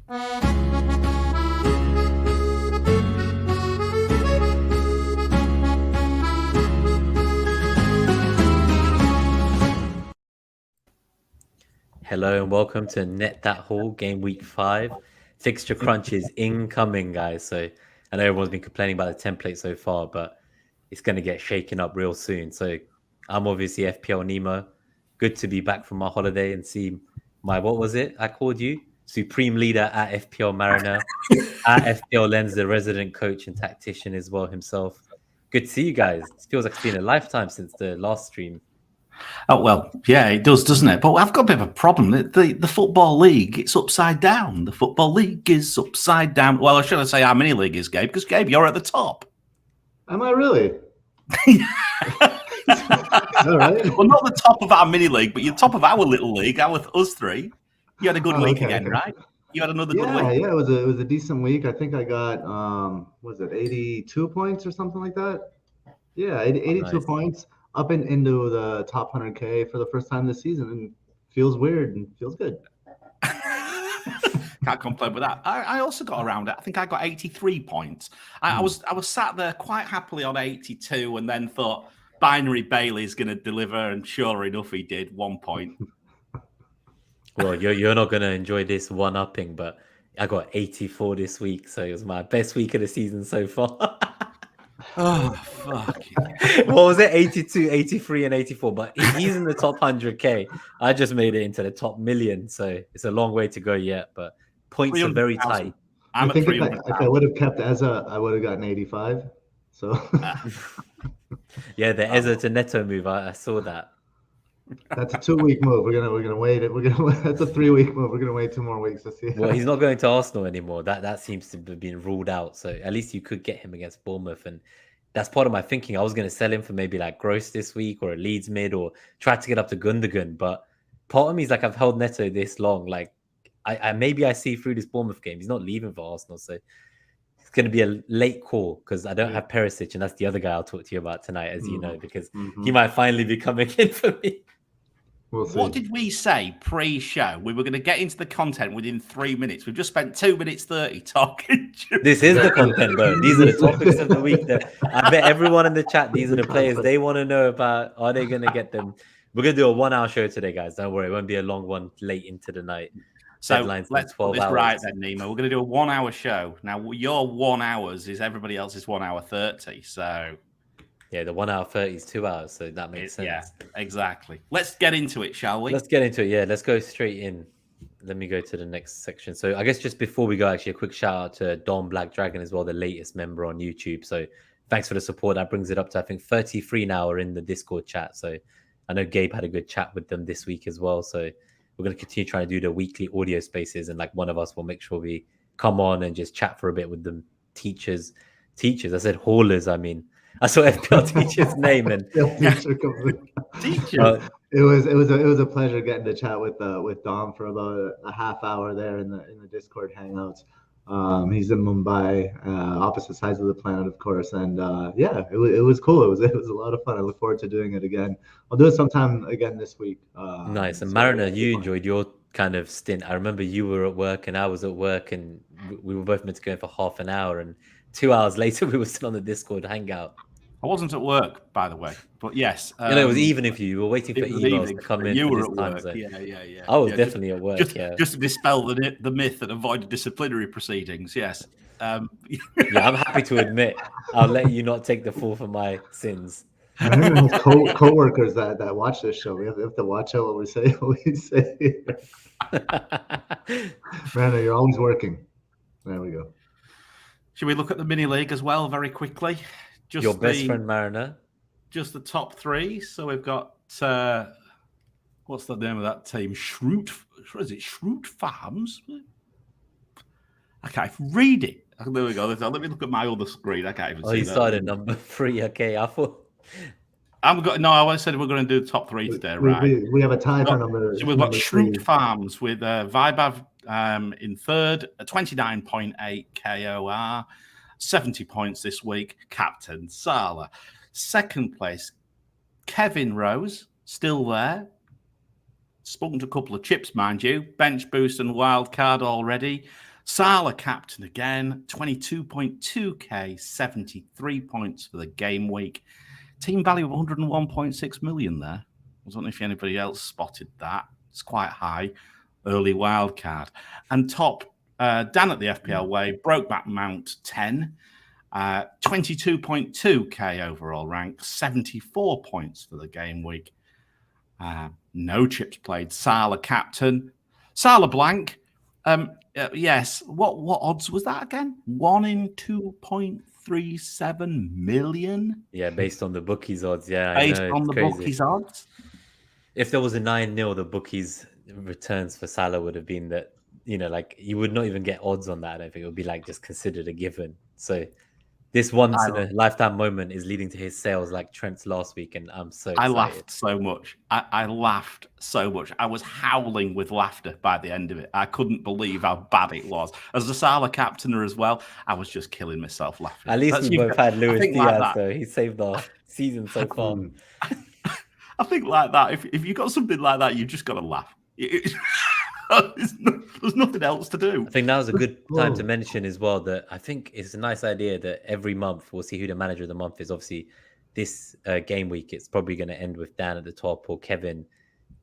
Hello and welcome to Net That Haul, Gameweek 5. Fixture crunch is incoming, guys. So I know everyone's been complaining about the template so far, but it's going to get shaken up real soon. So I'm obviously FPL Nemo. Good to be back from my holiday and see my, what was it I called you? Supreme leader at FPL Mariner, at FPL Lens, the resident coach and tactician as well himself. Good to see you guys. It feels like it's been a lifetime since the last stream. Oh, well, yeah, it does, doesn't it? But I've got a bit of a problem. The Football League, it's upside down. The Football League is upside down. Well, should I say our mini league is, Gabe? Because, Gabe, you're at the top. Am I really? All right. Well, not the top of our mini league, but you're top of our little league, us three. You had a good week again, right? You had another good week. Yeah, it was a decent week. I think I got, was it 82 points or something like that? Yeah, 82 points. Up and into the top 100K for the first time this season, and feels weird and feels good. Can't complain with that. I also got around it. I think I got 83 points. I was sat there quite happily on 82, and then thought Binary Bailey's going to deliver, and sure enough, he did 1 point. Well, you're not going to enjoy this one-upping, but I got 84 this week, so it was my best week of the season so far. Oh, fuck. What was it? 82, 83, and 84. But he's in the top 100K. I just made it into the top million, so it's a long way to go yet. But points are very tight. I think if I would have kept Eza, I would have gotten 85. So yeah, the Eza to Neto move. I saw that. That's a 2-week move. We're gonna wait. That's a 3-week move. We're gonna wait 2 more weeks to see. Well, he's not going to Arsenal anymore. That seems to have been ruled out. So at least you could get him against Bournemouth, and that's part of my thinking. I was going to sell him for maybe like Gross this week or a Leeds mid, or try to get up to Gundogan. But part of me is like, I've held Neto this long. Like maybe I see through this Bournemouth game. He's not leaving for Arsenal, so it's going to be a late call because I don't have Perisic, and that's the other guy I'll talk to you about tonight, as you know, because he might finally be coming in for me. We'll see. What did we say pre-show? We were going to get into the content within 3 minutes. We've just spent 2 minutes 30 talking. This is the content, though. These are the topics of the week. I bet everyone in the chat, these are the players they want to know about. Are they going to get them? We're going to do a 1-hour show today, guys. Don't worry. It won't be a long one late into the night. So Deadline's let's 12 put this hours. right then, Nemo. We're going to do a 1-hour show. Now, your 1 hours is everybody else's 1 hour 30. So... yeah, the 1 hour 30 is 2 hours, so that makes sense. Yeah, exactly. Let's get into it, shall we? Let's get into it. Yeah, let's go straight in. Let me go to the next section. So I guess just before we go, actually, a quick shout out to Don Black Dragon as well, the latest member on YouTube. So thanks for the support. That brings it up to, I think, 33 now are in the Discord chat. So I know Gabe had a good chat with them this week as well. So we're going to continue trying to do the weekly audio spaces, and like one of us will make sure we come on and just chat for a bit with them. Teachers. I said haulers, I mean. I saw FPL teacher's name and teacher. It was a pleasure getting to chat with Dom for about a half hour there in the Discord hangouts. He's in Mumbai, opposite sides of the planet, of course, and yeah, it was cool. It was a lot of fun. I look forward to doing it again. I'll do it sometime again this week. Nice. And Mariner, you enjoyed your kind of stint. I remember you were at work and I was at work, and we were both meant to go in for half an hour, and 2 hours later we were still on the Discord hangout. I wasn't at work, by the way, but yes. It was even if you were waiting for emails to come in. You were at work. Zone. Yeah. I was definitely at work. Just to dispel the myth and avoid disciplinary proceedings. Yes. Yeah, I'm happy to admit. I'll let you not take the fall for my sins. I remember those co-workers that watch this show. We have to watch out what we say. Brandon, you're always working. There we go. Should we look at the mini league as well very quickly? Just your best friend Mariner. Just the top 3. So we've got what's the name of that team? Shroot Farms. I can't read it. There we go. Let me look at my other screen. I can't even see. You started number 3. Okay, I thought. I said we're going to do the top 3 today, right? We have a tie for number. So we've got Shroot Farms with Vibav in 3rd, a 29.8 KOR. 70 points this week, Captain Salah. 2nd place, Kevin Rose, still there. Spoken to a couple of chips, mind you. Bench boost and wildcard already. Salah captain again, 22.2k, 73 points for the game week. Team value of 101.6 million there. I don't know if anybody else spotted that. It's quite high. Early wildcard. And top, Dan at the FPL way, broke back Mount 10. 22.2k overall rank, 74 points for the game week. No chips played. Salah captain. Salah blank. Yes. What odds was that again? 1 in 2.37 million. Yeah, based on the bookies odds. Yeah, based I know, on the crazy. bookies odds. If there was a 9-0, the bookies returns for Salah would have been that, like you would not even get odds on that. I think it would be like just considered a given. So this once in a lifetime moment is leading to his sales like Trent's last week, and I'm so excited. I laughed so much. I laughed so much. I was howling with laughter by the end of it. I couldn't believe how bad it was. As the Salah captainer as well, I was just killing myself laughing. At least we both had Luis Diaz, though. He saved our season so far. I think like that, if you got something like that, you just got to laugh. There's nothing else to do. I think that was a good time to mention as well that I think it's a nice idea that every month we'll see who the manager of the month is. Obviously, this game week, it's probably going to end with Dan at the top or Kevin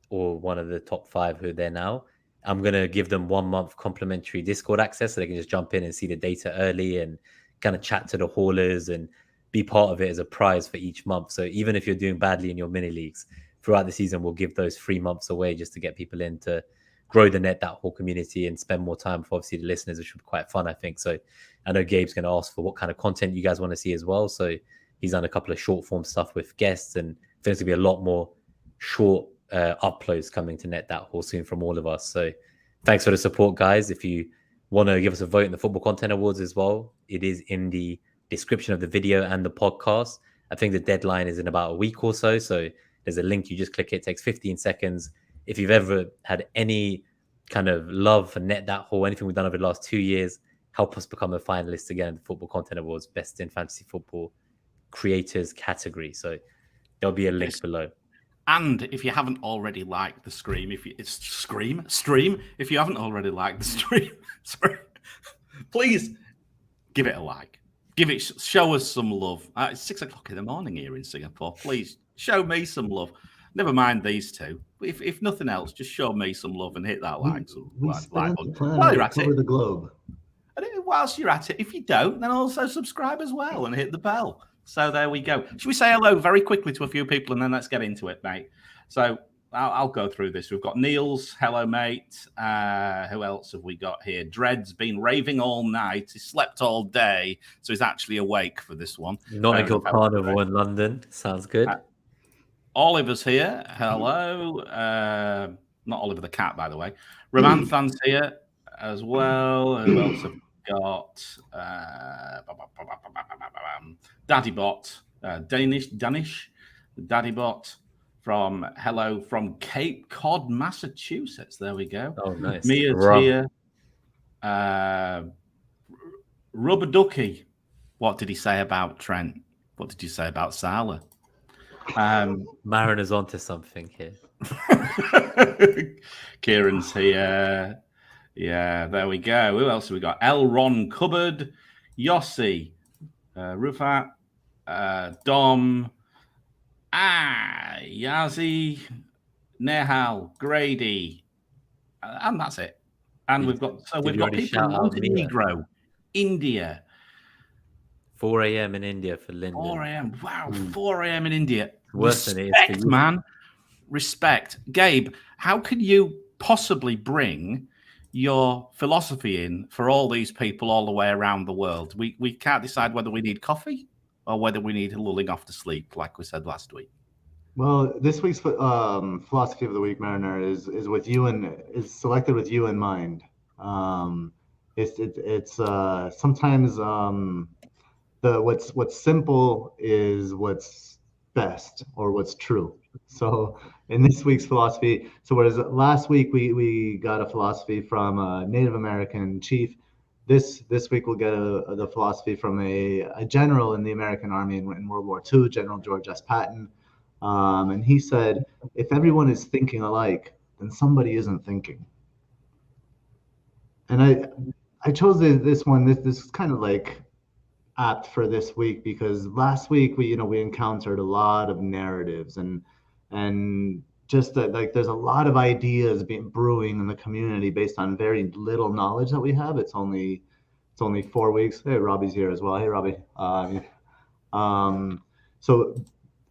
or one of the top 5 who are there now. I'm going to give them 1 month complimentary Discord access so they can just jump in and see the data early and kind of chat to the haulers and be part of it as a prize for each month. So even if you're doing badly in your mini leagues throughout the season, we'll give those 3 months away just to get people in to grow the Net That Whole community and spend more time for obviously the listeners, which would be quite fun, I think. So I know Gabe's going to ask for what kind of content you guys want to see as well. So he's done a couple of short form stuff with guests, and there's going to be a lot more short uploads coming to Net That Whole soon from all of us. So thanks for the support, guys. If you want to give us a vote in the Football Content Awards as well, it is in the description of the video and the podcast. I think the deadline is in about a week or so. So there's a link. You just click it. It takes 15 seconds. If you've ever had any kind of love for Net That Whole, anything we've done over the last 2 years, help us become a finalist again in the Football Content Awards Best in Fantasy Football Creators category. So there'll be a link below. And if you haven't already liked the stream, if you haven't already liked the stream, please give it a like. Show us some love. It's 6 o'clock in the morning here in Singapore. Please show me some love. Never mind these two. If nothing else, just show me some love and hit that like button while you're at it. The globe. And whilst you're at it, if you don't, then also subscribe as well and hit the bell. So there we go. Should we say hello very quickly to a few people and then let's get into it, mate? So I'll go through this. We've got Niels. Hello, mate. Who else have we got here? Dred's been raving all night. He slept all day, so he's actually awake for this one. Nottingham Carnival in London. Sounds good. Oliver's here. Hello. Not Oliver the cat, by the way. Ramanthan's here as well. Who else have we got? Daddybot. Danish. Daddybot from Cape Cod, Massachusetts. There we go. Oh, nice. Mia's here. Rubber Ducky. What did he say about Trent? What did you say about Salah? Mariner's onto something here. Kieran's here. Yeah, there we go. Who else have we got? L. Ron Cupboard, Yossi, Rufat, Dom, Yazi, Nehal, Grady, and that's it. And we've got people in Montenegro, India. 4 a.m. in India for Lyndon. 4 a.m. Wow, 4 a.m. in India. Worse than it is for you, man. Respect. Gabe, how can you possibly bring your philosophy in for all these people all the way around the world? We can't decide whether we need coffee or whether we need lulling off to sleep, like we said last week. Well, this week's philosophy of the week, Mariner, is with you and is selected with you in mind. It's sometimes what's simple is what's best or what's true. So in this week's philosophy, so whereas last week we got a philosophy from a Native American chief, this week we'll get the philosophy from a general in the American Army in World War II, General George S. Patton. And he said, if everyone is thinking alike, then somebody isn't thinking. And I chose this one. This is kind of like apt for this week because last week we encountered a lot of narratives and just that, like, there's a lot of ideas being brewing in the community based on very little knowledge that we have. It's only 4 weeks. Hey, Robbie's here as well. Hey, Robbie. So,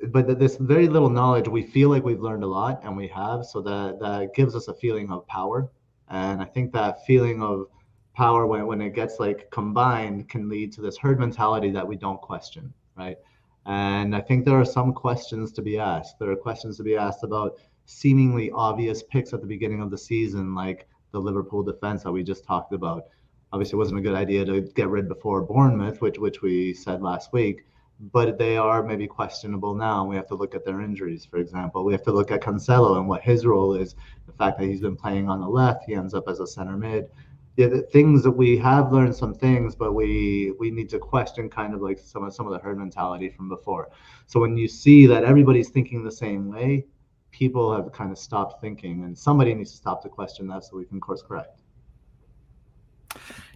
but this very little knowledge, we feel like we've learned a lot, and we have. So that gives us a feeling of power, and I think that feeling of power, when it gets like combined, can lead to this herd mentality that we don't question, right? And I think there are some questions to be asked. There are questions to be asked about seemingly obvious picks at the beginning of the season, like the Liverpool defense that we just talked about. Obviously, it wasn't a good idea to get rid before Bournemouth, which we said last week, but they are maybe questionable now. We have to look at their injuries, for example. We have to look at Cancelo and what his role is. The fact that he's been playing on the left, he ends up as a center mid. Yeah, the things that we have learned some things, but we need to question kind of like some of the herd mentality from before. So when you see that everybody's thinking the same way, people have kind of stopped thinking, and somebody needs to stop to question that so we can course correct.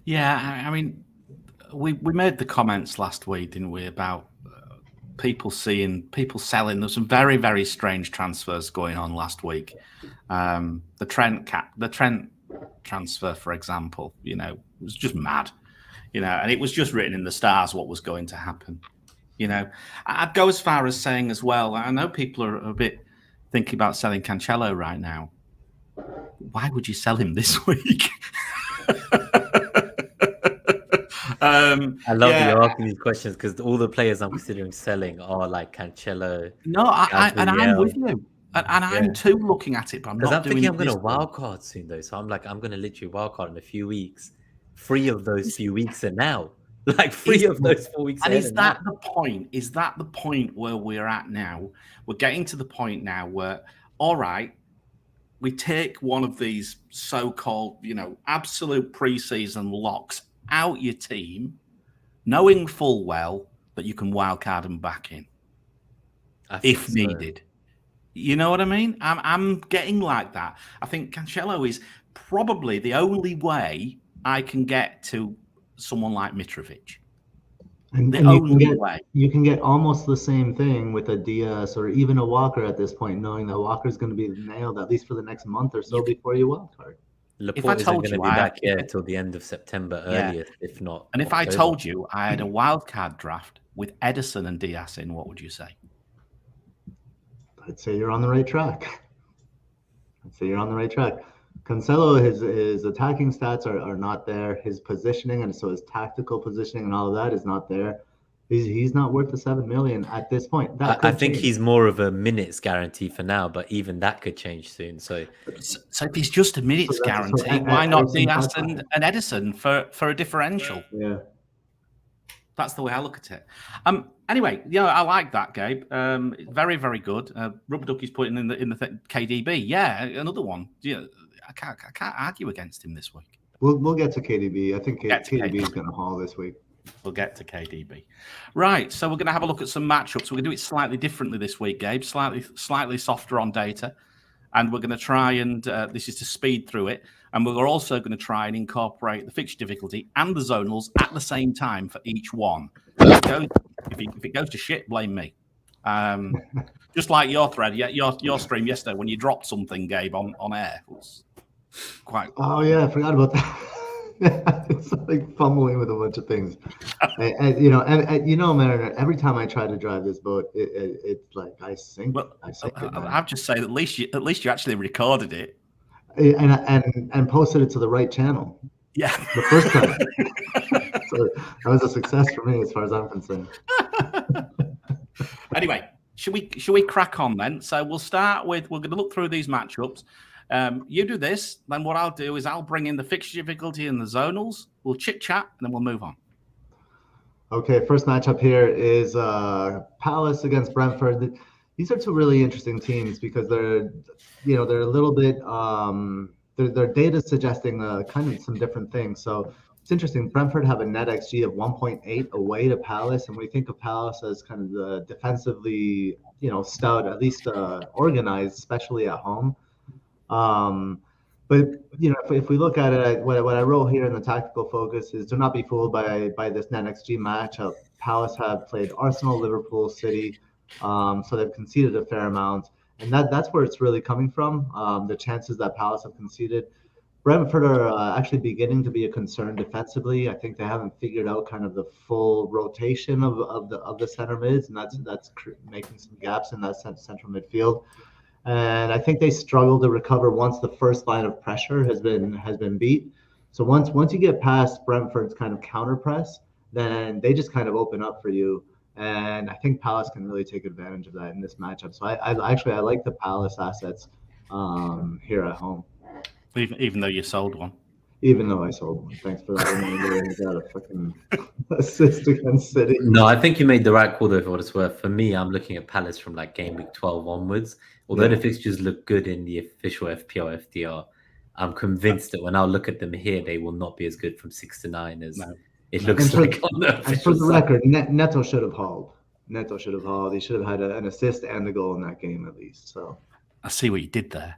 Yeah, I mean, we made the comments last week, didn't we, about people selling. There's some very, very strange transfers going on last week. The Trent transfer, for example, was just mad, and it was just written in the stars what was going to happen. I'd go as far as saying as well, I know people are a bit thinking about selling Cancelo right now. Why would you sell him this week? I love that you're asking these questions because all the players I'm considering selling are like Cancelo. No, I'm with you. And I'm too looking at it, but I'm not doing it. Because I'm thinking I'm going to wildcard soon, though. So I'm going to literally wildcard in a few weeks. 3 of those few weeks are now. Like 3 of those 4 weeks. And is that the point? Is that the point where we're at now? We're getting to the point now where, all right, we take one of these so-called, absolute preseason locks out your team, knowing full well that you can wildcard them back in if needed. You know what I mean? I'm getting like that. I think Cancelo is probably the only way I can get to someone like Mitrovic. And you can get almost the same thing with a Diaz or even a Walker at this point, knowing that Walker's going to be nailed at least for the next month or so before you wildcard. Laporte isn't going to be back here till the end of September earliest, if not. And if October. I told you I had a wildcard draft with Ederson and Diaz in, what would you say? I'd say you're on the right track. Cancelo, his attacking stats are not there. His positioning, and so his tactical positioning and all of that is not there. He's not worth the $7 million at this point. I think he's more of a minutes guarantee for now, but even that could change soon. So if he's just a minutes guarantee, why not Diaz and Ederson for a differential? Yeah. That's the way I look at it. Anyway, I like that, Gabe. Very, very good. Rubber Ducky's putting in the KDB. Yeah, another one. I can't argue against him this week. We'll get to KDB. I think KDB is going to haul this week. We'll get to KDB. Right, so we're going to have a look at some matchups. We're going to do it slightly differently this week, Gabe. Slightly softer on data. And we're going to try and, this is to speed through it, and we're also going to try and incorporate the fixture difficulty and the zonals at the same time for each one. If it goes to shit, blame me. Just like your thread, your stream yesterday when you dropped something, Gabe, on air. It was quite... Oh, yeah, I forgot about that. It's like fumbling with a bunch of things. Man, every time I try to drive this boat, it's like I sink. Well, I'll just say that at least you actually recorded it and posted it to the right channel. Yeah, the first time. So that was a success for me as far as I'm concerned. Anyway, should we crack on then? So we'll start with, we're going to look through these matchups. You do this, then what I'll do is I'll bring in the fixture difficulty and the zonals. We'll chit chat and then we'll move on. Okay, first matchup here is Palace against Brentford. These are two really interesting teams because they're a little bit their data is suggesting kind of some different things. So it's interesting. Brentford have a NetxG of 1.8 away to Palace, and we think of Palace as kind of the defensively, stout, at least organized, especially at home. But if we look at it, what I wrote here in the tactical focus is do not be fooled by this NetxG matchup. Palace have played Arsenal, Liverpool, City, so they've conceded a fair amount, and that's where it's really coming from. The chances that Palace have conceded. Brentford are actually beginning to be a concern defensively. I think they haven't figured out kind of the full rotation of the center mids, and that's making some gaps in that central midfield. And I think they struggle to recover once the first line of pressure has been beat. So once you get past Brentford's kind of counter press, then they just kind of open up for you. And I think Palace can really take advantage of that in this matchup. So I like the Palace assets here at home. Even though you sold one. Even though I sold one. Thanks for that reminder. And got a fucking assist against City. No, I think you made the right call though, for what it's worth. For me, I'm looking at Palace from like game week 12 onwards. Although the fixtures look good in the official FPL FDR, I'm convinced that when I look at them here, they will not be as good from 6 to 9 as it looks like on the official and for the side. record, Neto should have hauled. Neto should have hauled. He should have had an assist and a goal in that game at least. So I see what you did there.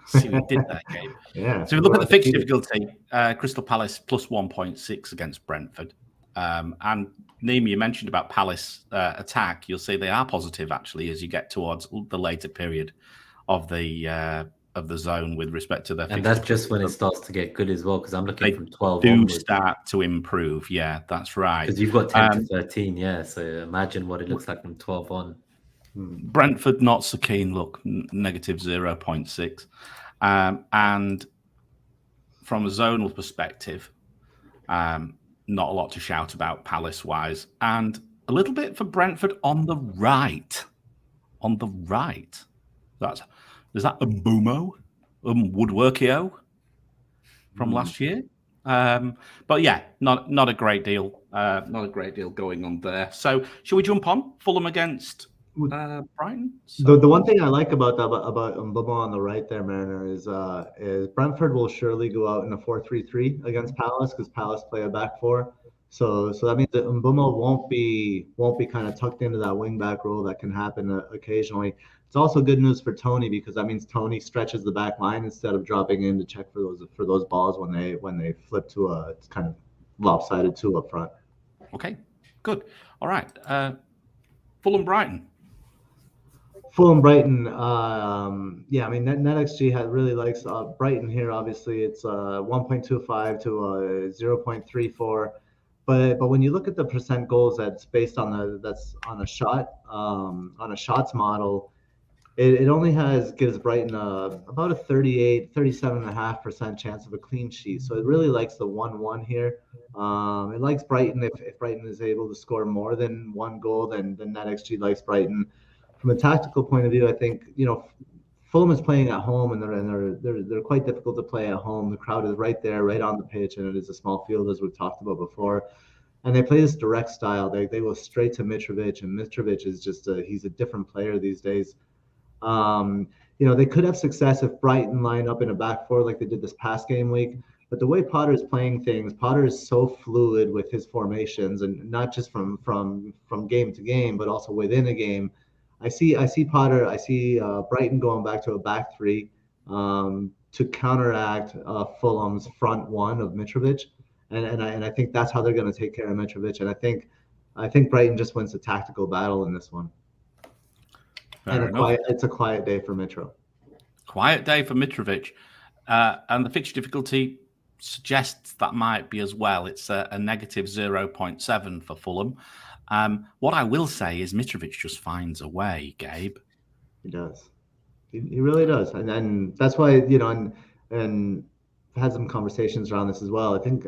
See what you did that game. Yeah. So we look at the fixture difficulty. Crystal Palace plus 1.6 against Brentford. And Neem, you mentioned about Palace attack. You'll see they are positive actually as you get towards the later period of the zone with respect to their. And that's just when it starts to get good as well, because I'm looking from 12. Do onwards. start to improve. Yeah, that's right. Because you've got 10 to 13. Yeah, so imagine what it looks like from 12 on. Brentford not so keen. Look, negative 0.6. And from a zonal perspective, not a lot to shout about Palace-wise. And a little bit for Brentford on the right. On the right. Is that a Boomo? Woodworkio from last year? But yeah, not a great deal. Not a great deal going on there. So shall we jump on? Fulham against Brighton. So the one thing I like about Mboma on the right there, Mariner, is Brentford will surely go out in a 4-3-3 against Palace because Palace play a back four. So that means that Mboma won't be kind of tucked into that wing back role that can happen occasionally. It's also good news for Tony because that means Tony stretches the back line instead of dropping in to check for those balls when they flip to a kind of lopsided 2 up front. Okay, good. All right. Fulham Brighton. Fulham Brighton, yeah, I mean, NetxG really likes Brighton here. Obviously, it's 1.25 to 0.34, but when you look at the percent goals that's based on a shots model, it only gives Brighton about a 37.5% chance of a clean sheet. So it really likes the 1-1 here. It likes Brighton if Brighton is able to score more than 1 goal, then NetxG likes Brighton. From a tactical point of view, I think Fulham is playing at home, and they're quite difficult to play at home. The crowd is right there, right on the pitch, and it is a small field as we've talked about before. And they play this direct style. They go straight to Mitrovic, and Mitrovic is just he's a different player these days. They could have success if Brighton line up in a back four like they did this past game week. But the way Potter is playing things, Potter is so fluid with his formations, and not just from game to game, but also within a game. I see Potter. I see Brighton going back to a back 3 to counteract Fulham's front 1 of Mitrovic, and I think that's how they're going to take care of Mitrovic. And I think Brighton just wins the tactical battle in this one. It's a quiet day for Mitro. Quiet day for Mitrovic, and the fixture difficulty suggests that might be as well. It's a negative 0.7 for Fulham. What I will say is Mitrovic just finds a way, Gabe. He does. He really does. And then that's why, and had some conversations around this as well. I don't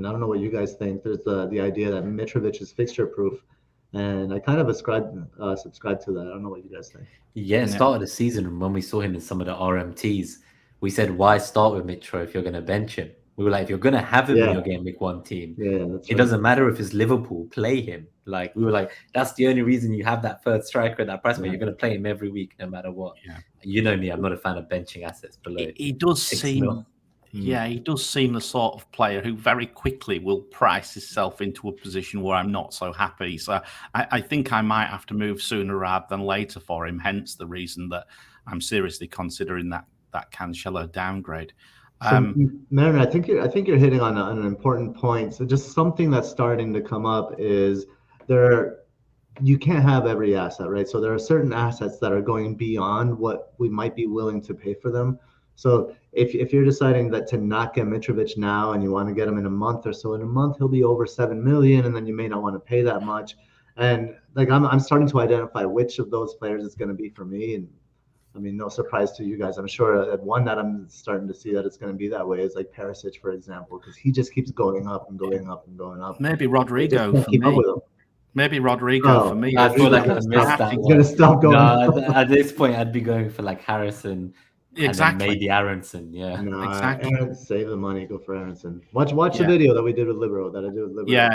know what you guys think. There's the idea that Mitrovic is fixture proof. And I kind of subscribe to that. I don't know what you guys think. Yeah, start of the season when we saw him in some of the RMTs, we said, why start with Mitro if you're going to bench him? We were like, if you're going to have him in your game week 1 team, it doesn't matter if it's Liverpool, play him. Like, we were like, that's the only reason you have that third striker at that price point. You're going to play him every week, no matter what. Yeah. You know me, I'm not a fan of benching assets below. He does seem, he does seem the sort of player who very quickly will price himself into a position where I'm not so happy. So I think I might have to move sooner rather than later for him. Hence the reason that I'm seriously considering that Cancelo downgrade. So, Mariner, I think you're hitting on an important point. So, just something that's starting to come up is you can't have every asset, right? So there are certain assets that are going beyond what we might be willing to pay for them. So if you're deciding that to not get Mitrovic now and you want to get him in a month or so, in a month he'll be over 7 million, and then you may not want to pay that much. And like I'm starting to identify which of those players it's going to be for me. And I mean, no surprise to you guys. I'm sure that one that I'm starting to see that it's going to be that way is like Perisic, for example, because he just keeps going up and going up and going up. Maybe Rodrigo for keep up me. with him. Maybe Rodrigo for me. I feel like I missed that He's one. gonna stop going. No, at this point, I'd be going for like Harrison, Exactly. and then maybe Aronson. Yeah, no, exactly. Aaron, save the money, go for Aronson. Watch the video that we did with Libero. Yeah.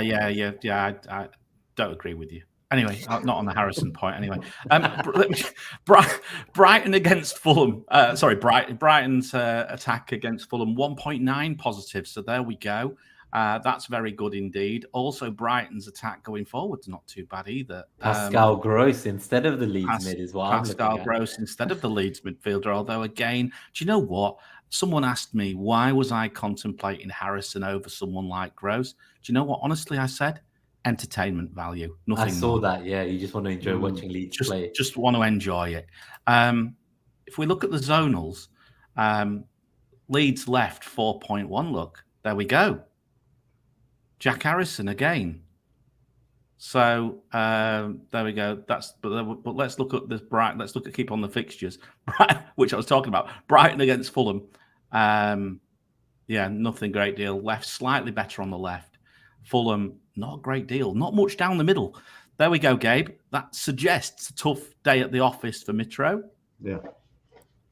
I don't agree with you. Anyway, not on the Harrison point. Anyway, Brighton against Fulham. Brighton's attack against Fulham, 1.9 positive. So there we go. That's very good indeed. Also, Brighton's attack going forward's not too bad either. Pascal Gross instead of the Leeds mid is what I'm looking at. Pascal Gross instead of the Leeds midfielder. Although again, do you know what? Someone asked me why was I contemplating Harrison over someone like Gross. Do you know what? Honestly, I said entertainment value. Nothing. I saw that. Yeah, you just want to enjoy watching Leeds play. Just want to enjoy it. If we look at the zonals, Leeds left 4.1. Look, there we go. Jack Harrison again. So there we go. But let's look at this Brighton. Let's keep on the fixtures, which I was talking about. Brighton against Fulham. Yeah, nothing great deal. Left slightly better on the left. Fulham, not a great deal. Not much down the middle. There we go, Gabe. That suggests a tough day at the office for Mitro. Yeah.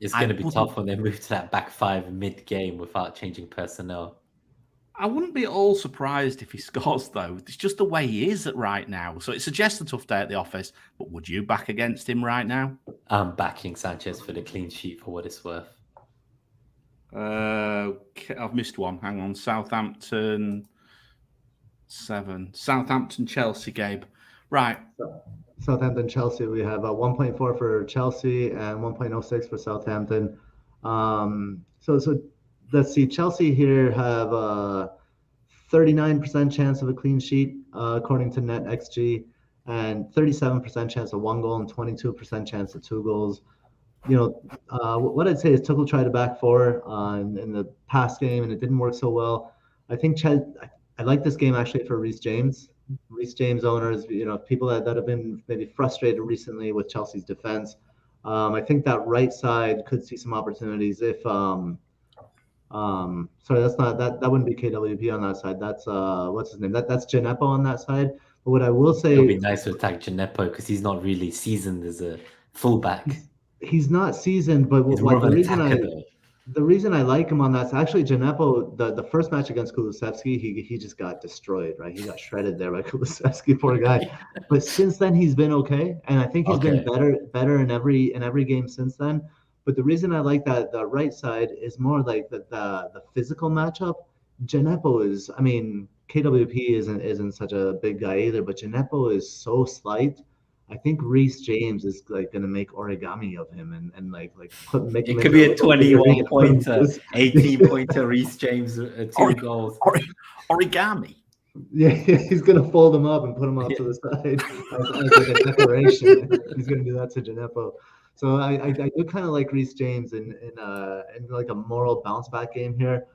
It's going to be tough when they move to that back five mid-game without changing personnel. I wouldn't be at all surprised if he scores, though. It's just the way he is right now. So it suggests a tough day at the office. But would you back against him right now? I'm backing Sanchez for the clean sheet for what it's worth. I've missed one. Hang on. Southampton 7. Southampton Chelsea, Gabe. Right. Southampton Chelsea. We have 1.4 for Chelsea and 1.06 for Southampton. So let's see. Chelsea here have a 39% chance of a clean sheet, according to NetxG, and 37% chance of 1 goal and 22% chance of 2 goals. You know, what I'd say is Tuchel tried a back four in the past game, and it didn't work so well. I think I like this game actually for Reece James. Reece James owners, you know, people that have been maybe frustrated recently with Chelsea's defense. I think that right side could see some opportunities if sorry, that's not that wouldn't be KWP on that side. That's what's his name? That's Gineppo on that side. But what I will say, it would be nice to attack Gineppo because he's not really seasoned as a fullback. He's not seasoned, but the reason I like him on that, actually Gineppo, the first match against Kulusevski, he just got destroyed, right? He got shredded there by Kulusevski, poor guy. But since then he's been okay, and I think he's been better in every game since then. But the reason I like that the right side is more like the physical matchup. Gineppo is, I mean, KWP isn't such a big guy either, but Gineppo is so slight. I think Reece James is like going to make origami of him and like make it could be a 21 pointer, 18 pointer Reece James, 2 goals. Origami. Yeah, he's going to fold him up and put him off to the side as like a decoration. He's going to do that to Gineppo. So I do kind of like Reece James in like a moral bounce back game here.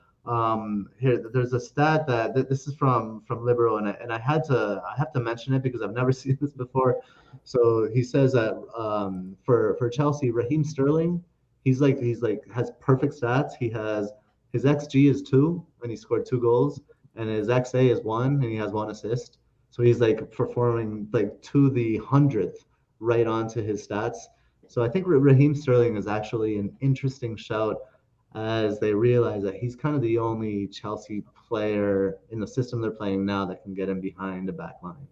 Here there's a stat that this is from Libero, and I have to mention it because I've never seen this before. So he says that for Chelsea, Raheem Sterling, he's like has perfect stats. He has his XG is 2 and he scored 2 goals, and his XA is 1 and he has 1 assist. So he's like performing like to the 100th right onto his stats. So I think Raheem Sterling is actually an interesting shout, as they realize that he's kind of the only Chelsea player in the system they're playing now that can get him behind the back line.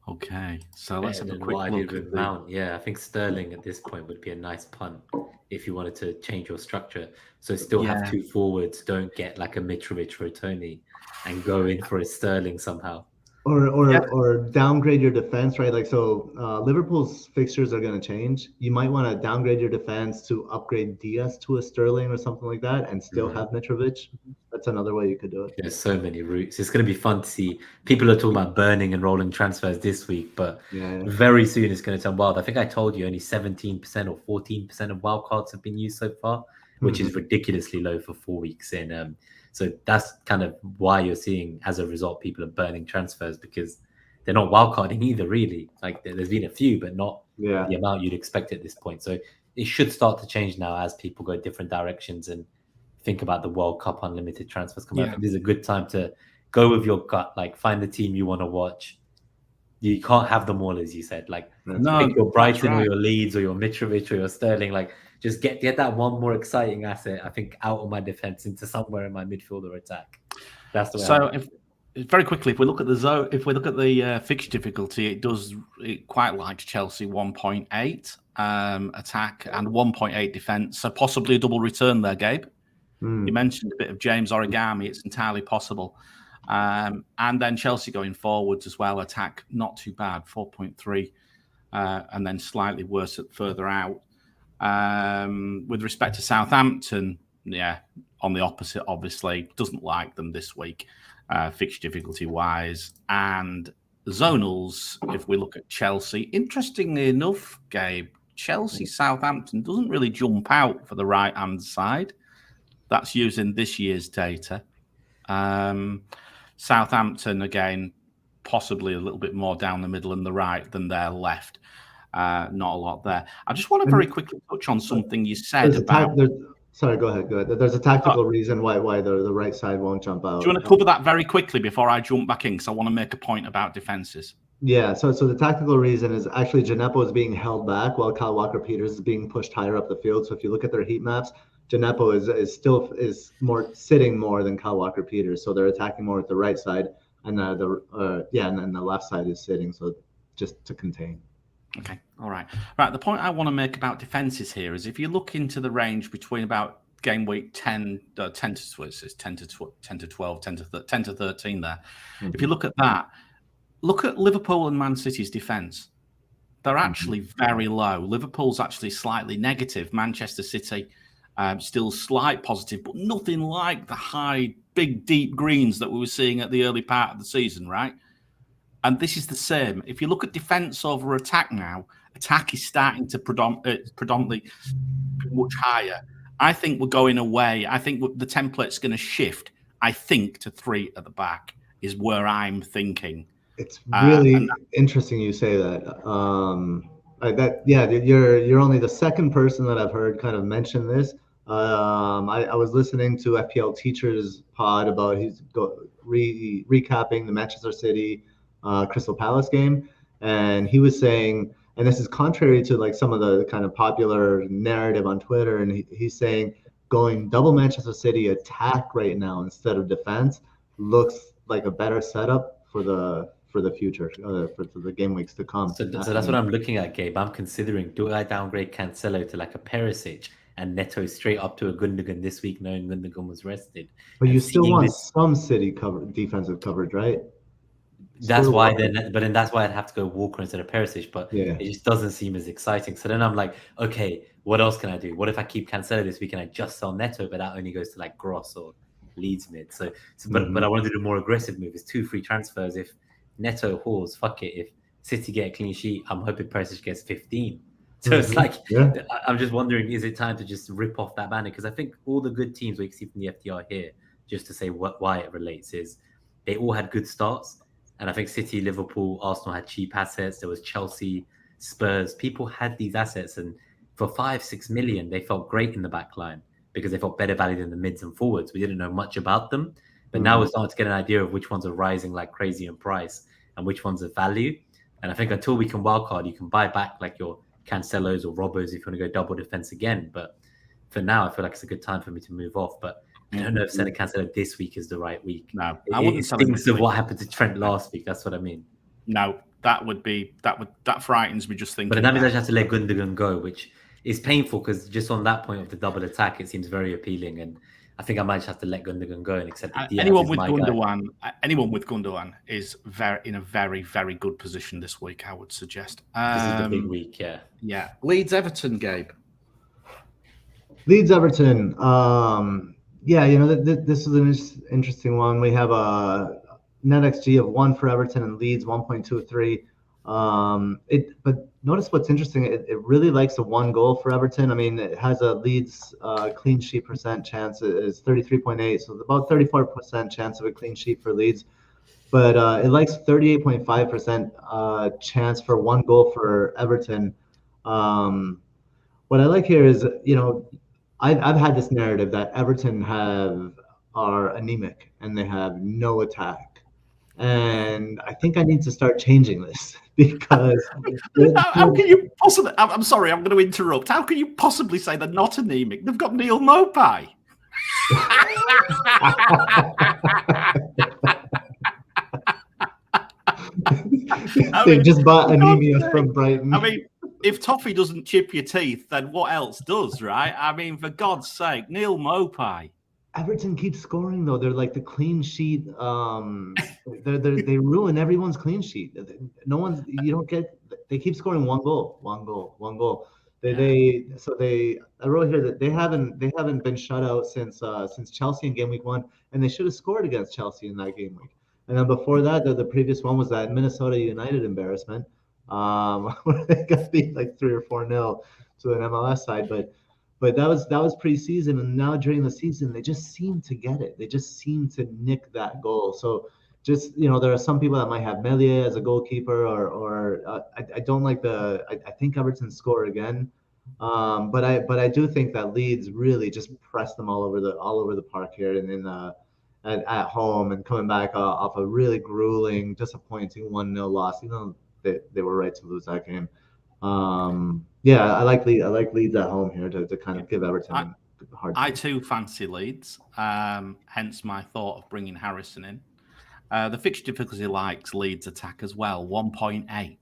Okay, so let's have a quick look at Mount. Yeah, I think Sterling at this point would be a nice punt if you wanted to change your structure. So still have 2 forwards, don't get like a Mitrovic or a Tony, and go in for a Sterling somehow. or downgrade your defense, right? Like, so Liverpool's fixtures are going to change. You might want to downgrade your defense to upgrade Diaz to a Sterling or something like that, and still have Mitrovic. That's another way you could do it. There's so many routes. It's going to be fun to see. People are talking about burning and rolling transfers this week, but very soon it's going to turn wild. I think I told you only 17% or 14% of wildcards have been used so far, which is ridiculously low for 4 weeks in. So that's kind of why you're seeing, as a result, people are burning transfers, because they're not wildcarding either, really. Like, there's been a few, but not the amount you'd expect at this point. So it should start to change now as people go different directions and think about the World Cup unlimited transfers coming up. This is a good time to go with your gut, like find the team you want to watch. You can't have them all, as you said. Like, pick your Brighton or your Leeds or your Mitrovic or your Sterling. Like, just get that one more exciting asset, I think, out of my defense into somewhere in my midfield or attack. That's the way. So, very quickly, if we look at the fixture difficulty, it quite likes Chelsea 1.8 attack and 1.8 defense. So possibly a double return there, Gabe. You mentioned a bit of James Origami. It's entirely possible. And then Chelsea going forwards as well. Attack, not too bad, 4.3. And then slightly worse further out. With respect to Southampton, on the opposite, obviously. Doesn't like them this week, fixture difficulty-wise. And Zonals, if we look at Chelsea, interestingly enough, Gabe, Chelsea-Southampton doesn't really jump out for the right-hand side. That's using this year's data. Southampton, again, possibly a little bit more down the middle and the right than their left. Not a lot there. I just want to very quickly touch on something you said about... Sorry, go ahead. There's a tactical reason why the right side won't jump out. Do you want to cover that very quickly before I jump back in? Because I want to make a point about defenses. Yeah, so the tactical reason is actually Gineppo is being held back while Kyle Walker-Peters is being pushed higher up the field. So if you look at their heat maps, Gineppo is more sitting more than Kyle Walker-Peters, so they're attacking more at the right side, and and then the left side is sitting, so just to contain. Okay, all right. Right, the point I want to make about defences here is if you look into the range between about game week 10 to 12, 10 to 13 there. If you look at that, look at Liverpool and Man City's defence. They're actually very low. Liverpool's actually slightly negative. Manchester City, still slight positive, but nothing like the high, big, deep greens that we were seeing at the early part of the season, right? And this is the same. If you look at defense over attack now, attack is starting to predominantly much higher. I think we're going away. I think the template's going to shift, I think, to 3 at the back is where I'm thinking. It's really interesting you say that. You're only the second person that I've heard kind of mention this. I was listening to FPL Teacher's pod about recapping the Manchester City Crystal Palace game, and he was saying, and this is contrary to like some of the kind of popular narrative on Twitter, and he's saying going double Manchester City attack right now instead of defense looks like a better setup for the future, for the game weeks to come. So that's what I'm looking at, Gabe. I'm considering, do I downgrade Cancelo to like a Perisic and Neto straight up to a Gundogan this week, knowing Gundogan was rested? But you still want some City defensive coverage, right? That's why that's why I'd have to go Walker instead of Perisic, but it just doesn't seem as exciting. So then I'm like, okay, what else can I do? What if I keep Cancelo this week and I just sell Neto, but that only goes to like Gross or Leeds mid? But I want to do the more aggressive move. It's 2 free transfers. If Neto hauls, fuck it. If City get a clean sheet, I'm hoping Perisic gets 15. So it's like, I'm just wondering, is it time to just rip off that banner? Because I think all the good teams we see from the FDR here, just to say why it relates, is they all had good starts. And I think City, Liverpool, Arsenal had cheap assets. There was Chelsea, Spurs. People had these assets, and for 5-6 million, they felt great in the back line because they felt better value than the mids and forwards. We didn't know much about them, but now we're starting to get an idea of which ones are rising like crazy in price and which ones are value. And I think until we can wildcard, you can buy back like your Cancelos or Robos if you want to go double defense again. But for now, I feel like it's a good time for me to move off. But I don't know if selling Cancelo this week is the right week. No, I wouldn't sell him. Thinks of what happened to Trent last week. That's what I mean. No, that frightens me just thinking. But that means I just have to let Gundogan go, which is painful because just on that point of the double attack, it seems very appealing. And I think I might just have to let Gundogan go and accept that Diaz anyone is with my guy. anyone with Gundogan is in a very, very good position this week, I would suggest. This is the big week, yeah. Yeah. Leeds Everton, Gabe. Leeds Everton. Yeah, you know, this is an interesting one. We have a NetxG of 1 for Everton and Leeds 1.23. But notice what's interesting. It really likes a 1 goal for Everton. I mean, it has a Leeds clean sheet percent chance is 33.8, so about 34% chance of a clean sheet for Leeds. But it likes 38.5% chance for 1 goal for Everton. What I like here is, you know, I've had this narrative that Everton are anemic and they have no attack, and I think I need to start changing this because how can you possibly? I'm sorry, I'm going to interrupt. How can you possibly say they're not anemic? They've got Neil Mopai. They just bought anemia from Brighton. I mean, if toffee doesn't chip your teeth, then what else does, right? I mean, for God's sake, Neil Mopai. Everton keeps scoring though. They're like the clean sheet. They ruin everyone's clean sheet. No one's. You don't get. They keep scoring 1 goal. I wrote here that they haven't been shut out since Chelsea in game week 1, and they should have scored against Chelsea in that game week. And then before that, the previous one was that Minnesota United embarrassment, where they got beat like 3 or 4-0 to an MLS side. But that was preseason, and now during the season, they just seem to get it. They just seem to nick that goal. So just, you know, there are some people that might have Meslier as a goalkeeper, or I don't like I think Everton score again. But I do think that Leeds really just pressed them all over the park here, and at home, and coming back off a really grueling, disappointing 1-0 loss. You know, they were right to lose that game. Yeah, I like Leeds at home here to kind of give Everton a hard time. I too fancy Leeds, hence my thought of bringing Harrison in. The fixture difficulty likes Leeds attack as well, 1.8.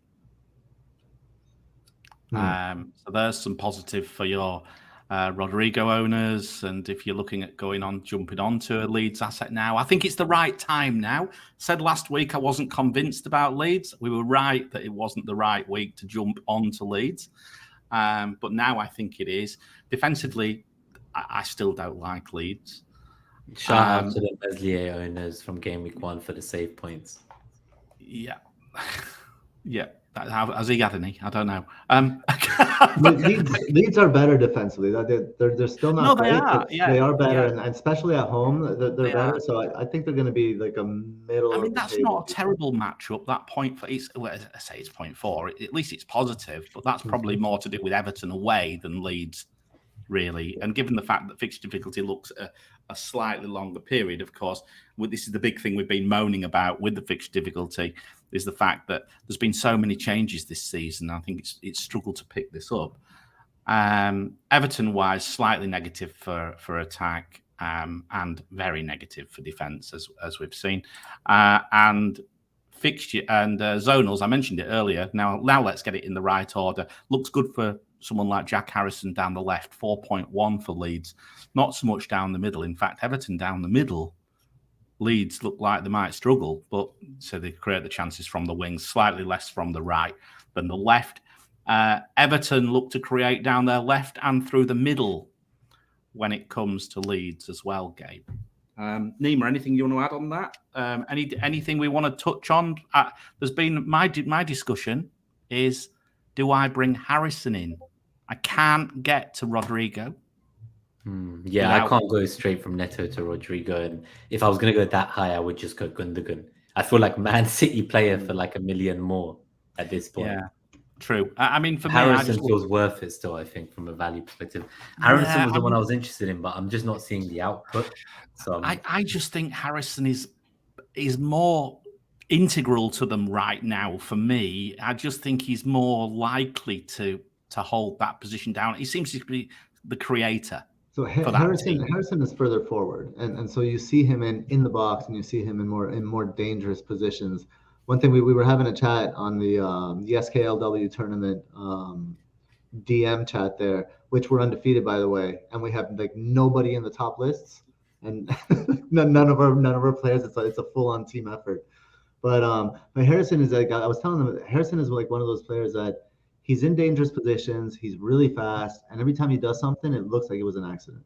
So there's some positive for your Rodrigo owners, and if you're looking at jumping onto a Leeds asset now, I think it's the right time now. Said last week I wasn't convinced about Leeds. We were right that it wasn't the right week to jump onto Leeds, but now I think it is. Defensively, I still don't like Leeds. Shout out to the Meslier owners from game week 1 for the save points. Yeah. Yeah. Has he got any? I don't know. Leeds are better defensively. They're still not great. They are better, and especially at home, they're better. So I think they're going to be like a middle. I mean, that's not a terrible matchup. That point for I say it's 0.4. At least it's positive, but that's probably more to do with Everton away than Leeds, really. And given the fact that fixture difficulty looks at a slightly longer period, of course, this is the big thing we've been moaning about with the fixture difficulty, is the fact that there's been so many changes this season. I think it's struggled to pick this up. Everton-wise, slightly negative for attack, and very negative for defence, as we've seen. And fixture and zonals, I mentioned it earlier. Now let's get it in the right order. Looks good for someone like Jack Harrison down the left, 4.1 for Leeds. Not so much down the middle. In fact, Everton down the middle, Leeds look like they might struggle, but so they create the chances from the wings, slightly less from the right than the left. Everton look to create down their left and through the middle when it comes to Leeds as well, Gabe. Nima, anything you want to add on that? Anything we want to touch on? There's been my discussion is, do I bring Harrison in? I can't get to Rodrigo. I can't go straight from Neto to Rodrigo. And if I was going to go that high, I would just go Gundogan. I feel like Man City player for like $1 million more at this point. Yeah, true. I mean, for Harrison feels worth it still, I think, from a value perspective. Harrison was the one I was interested in, but I'm just not seeing the output. So I just think Harrison is more integral to them right now for me. I just think he's more likely to hold that position down. He seems to be the creator. So Harrison is further forward, and so you see him in the box, and you see him in more dangerous positions. One thing we were having a chat on the SKLW tournament DM chat there, which we're undefeated, by the way, and we have like nobody in the top lists. and none of our players. It's a full on team effort. But Harrison is like, I was telling them, Harrison is like one of those players that he's in dangerous positions. He's really fast, and every time he does something, it looks like it was an accident.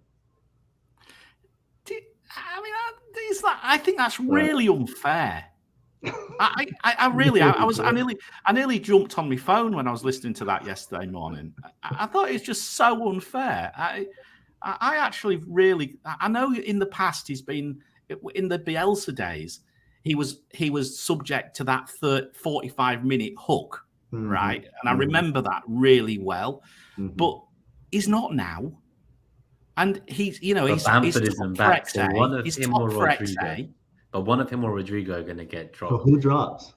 I mean, I think that's really unfair. I nearly jumped on my phone when I was listening to that yesterday morning. I thought it's just so unfair. I actually really, I know in the past he's been in the Bielsa days. He was subject to that 45-minute hook, right? And I remember that really well. But he's not now. And he's top for XA. He's top for XA. But one of him or Rodrigo are going to get dropped. So who drops?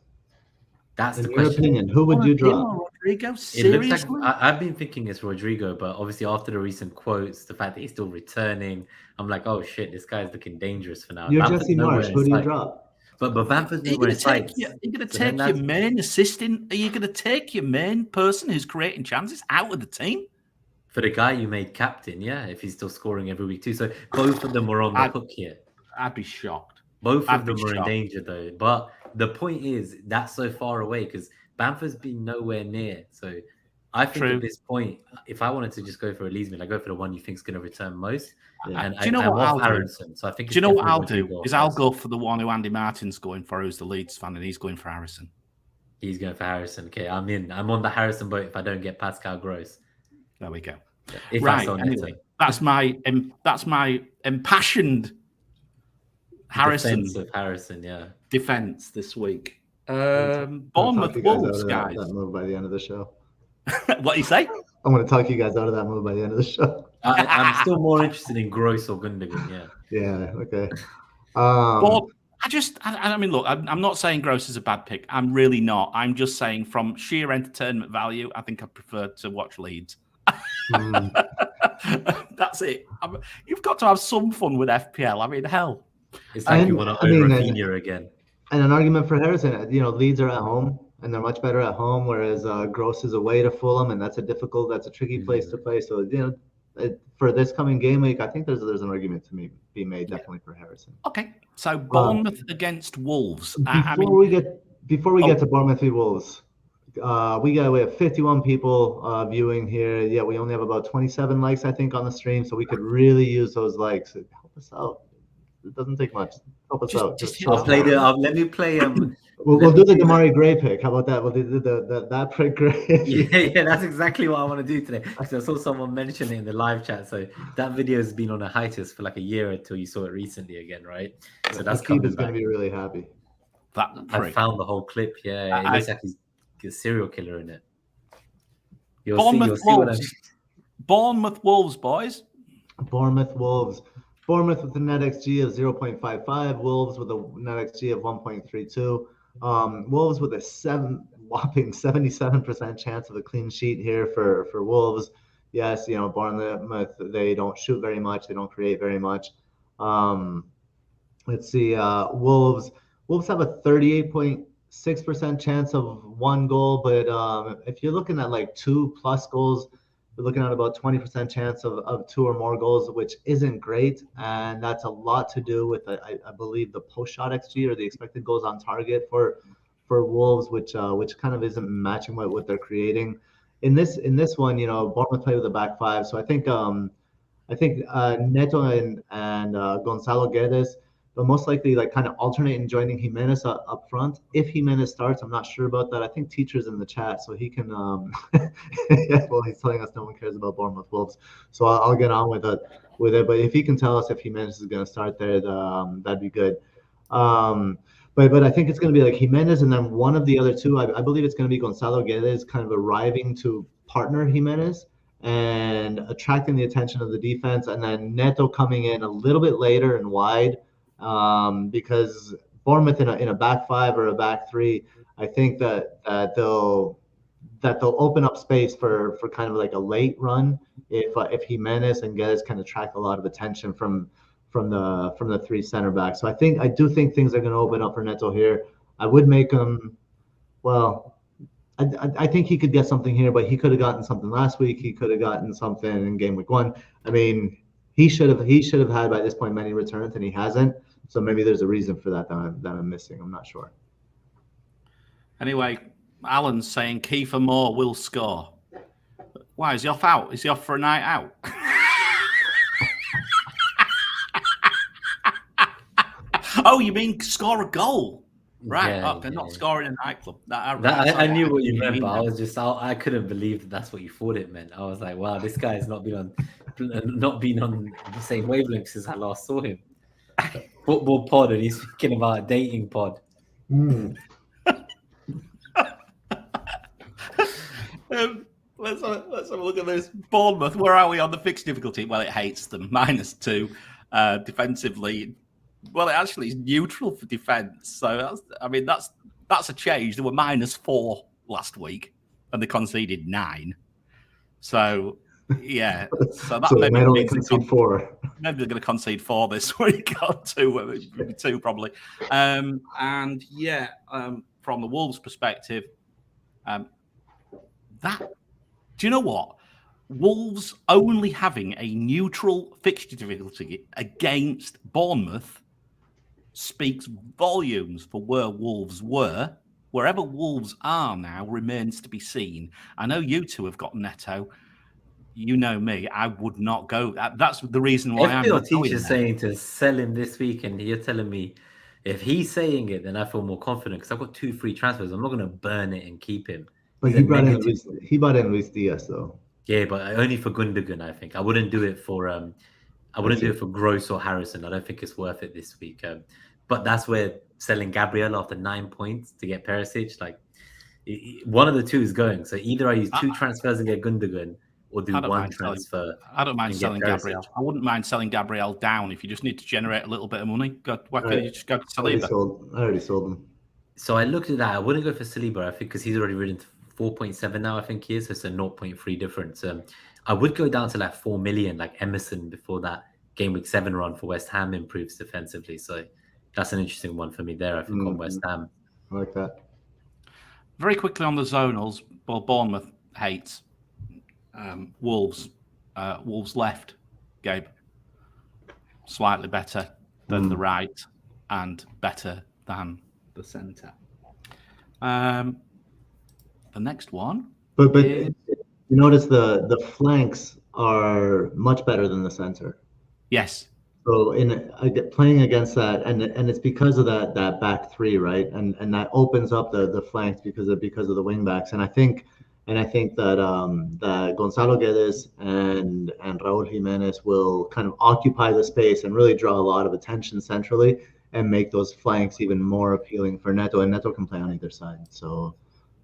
That's in the your question. opinion, who would you drop? Rodrigo? Seriously? It looks like I've been thinking it's Rodrigo, but obviously after the recent quotes, the fact that he's still returning, I'm like, oh shit, this guy's looking dangerous for now. You're Jesse Marsh. Who do you drop? But Bamford's nowhere in sight. You're going to take your main assistant. Are you going to take your main person who's creating chances out of the team? For the guy you made captain, yeah, if he's still scoring every week too. So both of them are on the hook here. I'd be shocked. Both of them are in danger though. But the point is, that's so far away because Bamford's been nowhere near. So I think at this point, if I wanted to just go for a Leeds-Man, I go for the one you think is going to return most. Yeah. And do you know what I'll do? So I think do you know what I'll do? Is I'll go for the one who Andy Martin's going for, who's the Leeds fan, and he's going for Harrison. He's going for Harrison. Okay, I'm in. I'm on the Harrison boat if I don't get Pascal Gross. There we go. Yeah, right. Anyway, that's my impassioned Harrison. Defense of Harrison, yeah. Defense this week. Bournemouth Wolves, guys. That move by the end of the show. What do you say? I'm going to talk you guys out of that move by the end of the show. I'm still more interested in Gross or Gundogan, yeah. Yeah, okay. I mean, look, I'm not saying Gross is a bad pick. I'm really not. I'm just saying from sheer entertainment value, I think I prefer to watch Leeds. That's it. You've got to have some fun with FPL. I mean, hell. It's like you want to own Rafinha again. And an argument for Harrison, Leeds are at home and they're much better at home, whereas Gross is away to Fulham, and that's a tricky place to play. So, for this coming game week, I think there's an argument to be made definitely for Harrison. Okay, so Bournemouth against Wolves. Before we get to Bournemouth v Wolves, we have 51 people viewing here. Yeah, we only have about 27 likes, I think, on the stream, so we could really use those likes. Help us out. It doesn't take much. Help us out. Let me play. We'll do the Damari Gray pick. How about that? We'll do that pick Gray. yeah, that's exactly what I want to do today. Because I saw someone mention it in the live chat. So that video has been on a hiatus for like a year until you saw it recently again, right? So that's coming back. Going to be really happy. I found the whole clip. Yeah, it looks like he's a serial killer in it. Bournemouth Wolves, boys. Bournemouth Wolves. Bournemouth with a NetxG of 0.55. Wolves with a NetxG of 1.32. Wolves with a whopping 77% chance of a clean sheet here for Wolves. Yes, Bournemouth, they don't shoot very much. They don't create very much. Let's see. Wolves have a 38.6% chance of one goal, but if you're looking at like 2+ goals, we're looking at about 20% chance of 2 or more goals, which isn't great, and that's a lot to do with I believe the post-shot XG, or the expected goals on target for Wolves, which kind of isn't matching what they're creating. In this one, Bournemouth play with a back 5, so I think Neto and Gonzalo Guedes, they'll most likely kind of alternate in joining Jimenez up front. If Jimenez starts, I'm not sure about that. I think Teacher's in the chat, so he can. Well, he's telling us no one cares about Bournemouth Wolves, so I'll get on with it. But if he can tell us if Jimenez is going to start there, that'd be good. But I think it's going to be like Jimenez, and then one of the other two. I believe it's going to be Gonzalo Guedes, kind of arriving to partner Jimenez and attracting the attention of the defense, and then Neto coming in a little bit later and wide. Because Bournemouth in a back 5 or a back 3, I think that they'll open up space for kind of like a late run if Jimenez and Guedes can attract a lot of attention from the 3 center backs. So I do think things are going to open up for Neto here. I would make him, well, I think he could get something here, but he could have gotten something last week. He could have gotten something in game week 1. I mean, he should have had by this point many returns, and he hasn't. So maybe there's a reason for that I'm missing. I'm not sure. Anyway, Alan's saying Kiefer Moore will score. Why is he off out? Is he off for a night out? Oh, you mean score a goal? Right. Yeah, okay, yeah. not scoring a nightclub. I knew what you meant, but I was just I couldn't believe that's what you thought it meant. I was like, wow, this guy's not been on the same wavelength since I last saw him. Football pod, and he's thinking about a dating pod. Let's have a look at this. Bournemouth, where are we on the fixed difficulty? Well, it hates them. -2 defensively. Well, it actually is neutral for defence. So that's a change. They were -4 last week, and they conceded 9. So yeah, so that maybe might only concede 4. Maybe they're going to concede 4 this week or 2, maybe 2 probably. And yeah, from the Wolves' perspective, do you know what? Wolves only having a neutral fixture difficulty against Bournemouth speaks volumes for where Wolves were. Wherever Wolves are now remains to be seen. I know you two have got Neto. You know me. I would not go. That's the reason why I'm not going. Teacher's saying to sell him this week, and you're telling me if he's saying it, then I feel more confident because I've got 2 free transfers. I'm not going to burn it and keep him. But he brought in Luis Diaz though. Yeah, but only for Gundogan, I think. I wouldn't do it for Gross or Harrison. I don't think it's worth it this week. But that's where selling Gabriel after 9 points to get Perisic, like one of the two is going. So either I use 2 transfers and get Gundogan, or do 1 transfer. I don't mind selling Gabriel. I wouldn't mind selling Gabriel down if you just need to generate a little bit of money. Why can't you just go to Saliba? I already sold him. So I looked at that. I wouldn't go for Saliba, I think, because he's already ridden 4.7 now, I think he is. So it's a 0.3 difference. I would go down to like 4 million, like Emerson before that Gameweek 7 run for West Ham improves defensively. So that's an interesting one for me there, I think, on West Ham. I like that. Very quickly on the zonals, well, Bournemouth hates Wolves. Wolves left, Gabe. Slightly better than the right and better than the centre. The next one. But you notice the flanks are much better than the center. Yes. So in playing against that, and it's because of that back 3, right? And that opens up the flanks because of the wing backs. And I think that Gonzalo Guedes and Raúl Jiménez will kind of occupy the space and really draw a lot of attention centrally and make those flanks even more appealing for Neto. And Neto can play on either side. So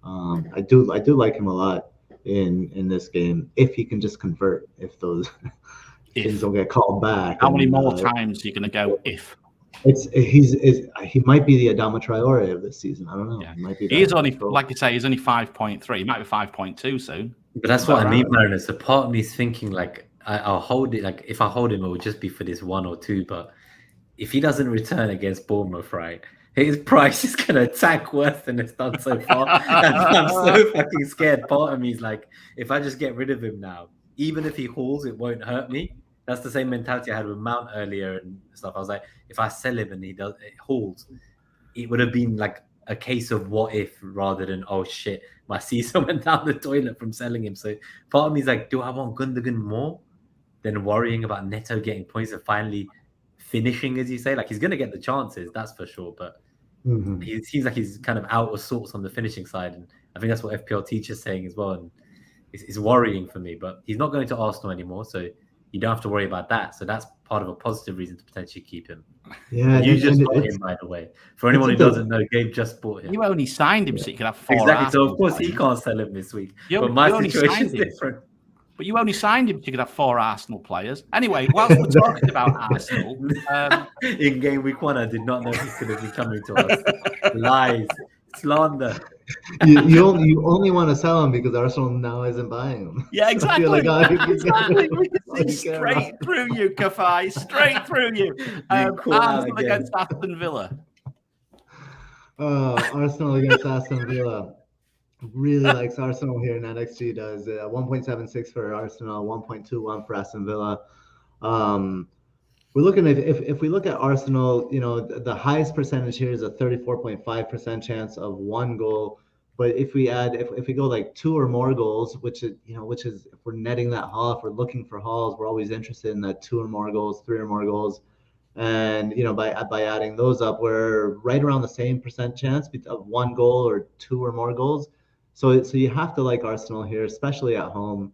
I do like him a lot in this game if he can just convert. If those things don't get called back. How many more times are you going to go if? He might be the Adama Traore of this season. I don't know. Yeah. He might be. He's only, like you say, he's only 5.3. He might be 5.2 soon. But that's what I mean, Mariners. So part of me is thinking like I'll hold it. Like if I hold him, it will just be for this 1 or 2. But if he doesn't return against Bournemouth, right, his price is going to attack worse than it's done so far. And I'm so fucking scared. Part of me is like, if I just get rid of him now, even if he hauls, it won't hurt me. That's the same mentality I had with Mount earlier and stuff. I was like, if I sell him and it hauls, it would have been like a case of what if rather than, oh shit, my season went down the toilet from selling him. So part of me is like, do I want Gundogan more than worrying about Neto getting points and finally finishing, as you say? Like he's going to get the chances, that's for sure. But he seems like he's kind of out of sorts on the finishing side. And I think that's what FPL teacher's saying as well. And it's worrying for me, but he's not going to Arsenal anymore. So you don't have to worry about that. So that's part of a positive reason to potentially keep him. Yeah, you just bought him, by the way. For anyone who doesn't know, Gabe just bought him. You only signed him so you could have 4. Exactly. So of course he can't sell him this week. But my situation is different. But you only signed him so you could have 4 Arsenal players. Anyway, whilst we're talking about Arsenal, in game week 1, I did not know he could have been coming to us. Lies, slander. You only want to sell him because Arsenal now isn't buying him. Yeah, exactly. Exactly. We can see straight through you, Kafai. Straight through you. Arsenal against Aston Villa. Arsenal against Aston Villa. Really likes Arsenal here. NetxG does 1.76 for Arsenal, 1.21 for Aston Villa. We're looking at if we look at Arsenal, the highest percentage here is a 34.5% chance of 1 goal. But if we go like 2 or more goals, which is if we're netting that haul, if we're looking for hauls, we're always interested in that 2 or more goals, 3 or more goals. And by adding those up, we're right around the same percent chance of 1 goal or 2 or more goals. So you have to like Arsenal here, especially at home.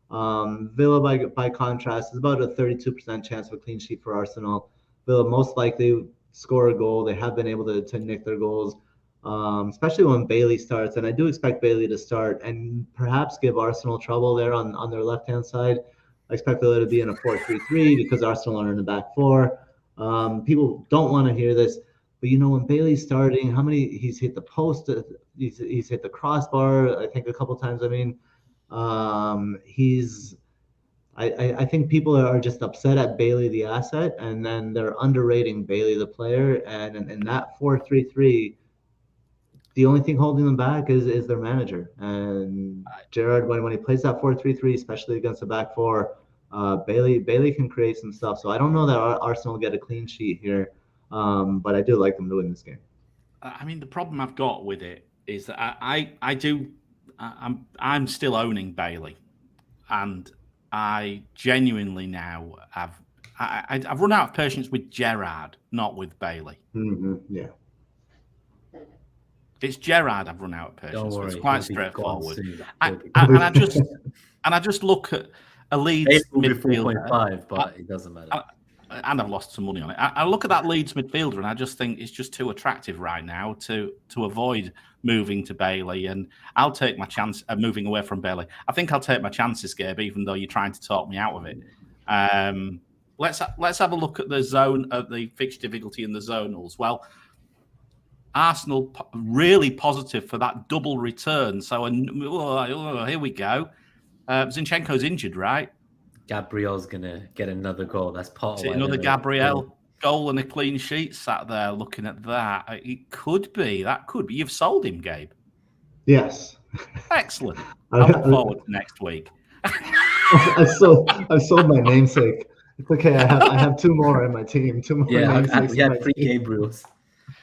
Villa, by contrast, is about a 32% chance of a clean sheet for Arsenal. Villa most likely score a goal. They have been able to nick their goals, especially when Bailey starts. And I do expect Bailey to start and perhaps give Arsenal trouble there on their left-hand side. I expect Villa to be in a 4-3-3 because Arsenal are in the back four. People don't want to hear this, but when Bailey's starting, he's hit the post, he's hit the crossbar, I think a couple times. I mean, I think people are just upset at Bailey the asset, and then they're underrating Bailey the player. And in that 4-3-3, the only thing holding them back is their manager. And Gerrard, when he plays that 4-3-3, especially against the back four, Bailey can create some stuff. So I don't know that Arsenal get a clean sheet here, but I do like them to win this game. I mean, the problem I've got with it is that I'm still owning Bailey, and I genuinely now I've run out of patience with Gerrard, not with Bailey. Mm-hmm. Yeah, it's Gerrard I've run out of patience. Don't worry, it's quite straightforward. and I just look at a Leeds midfielder, 4.5, but it doesn't matter. And I've lost some money on it. I look at that Leeds midfielder, and I just think it's just too attractive right now to avoid moving to Bailey. And I'll take my chance of moving away from Bailey. I think I'll take my chances, Gabe, even though you're trying to talk me out of it. Let's have a look at the fixture difficulty in the zonals. Well, Arsenal really positive for that double return. So here we go. Zinchenko's injured, right? Gabriel's gonna get another goal. That's part of another Gabriel goal and a clean sheet. Sat there looking at that. It could be. That could be. You've sold him, Gabe. Yes. Excellent. I look forward to next week. I've sold my namesake. It's okay. I have 2 more in my team. 2 more. Yeah, we had 3 Gabriels.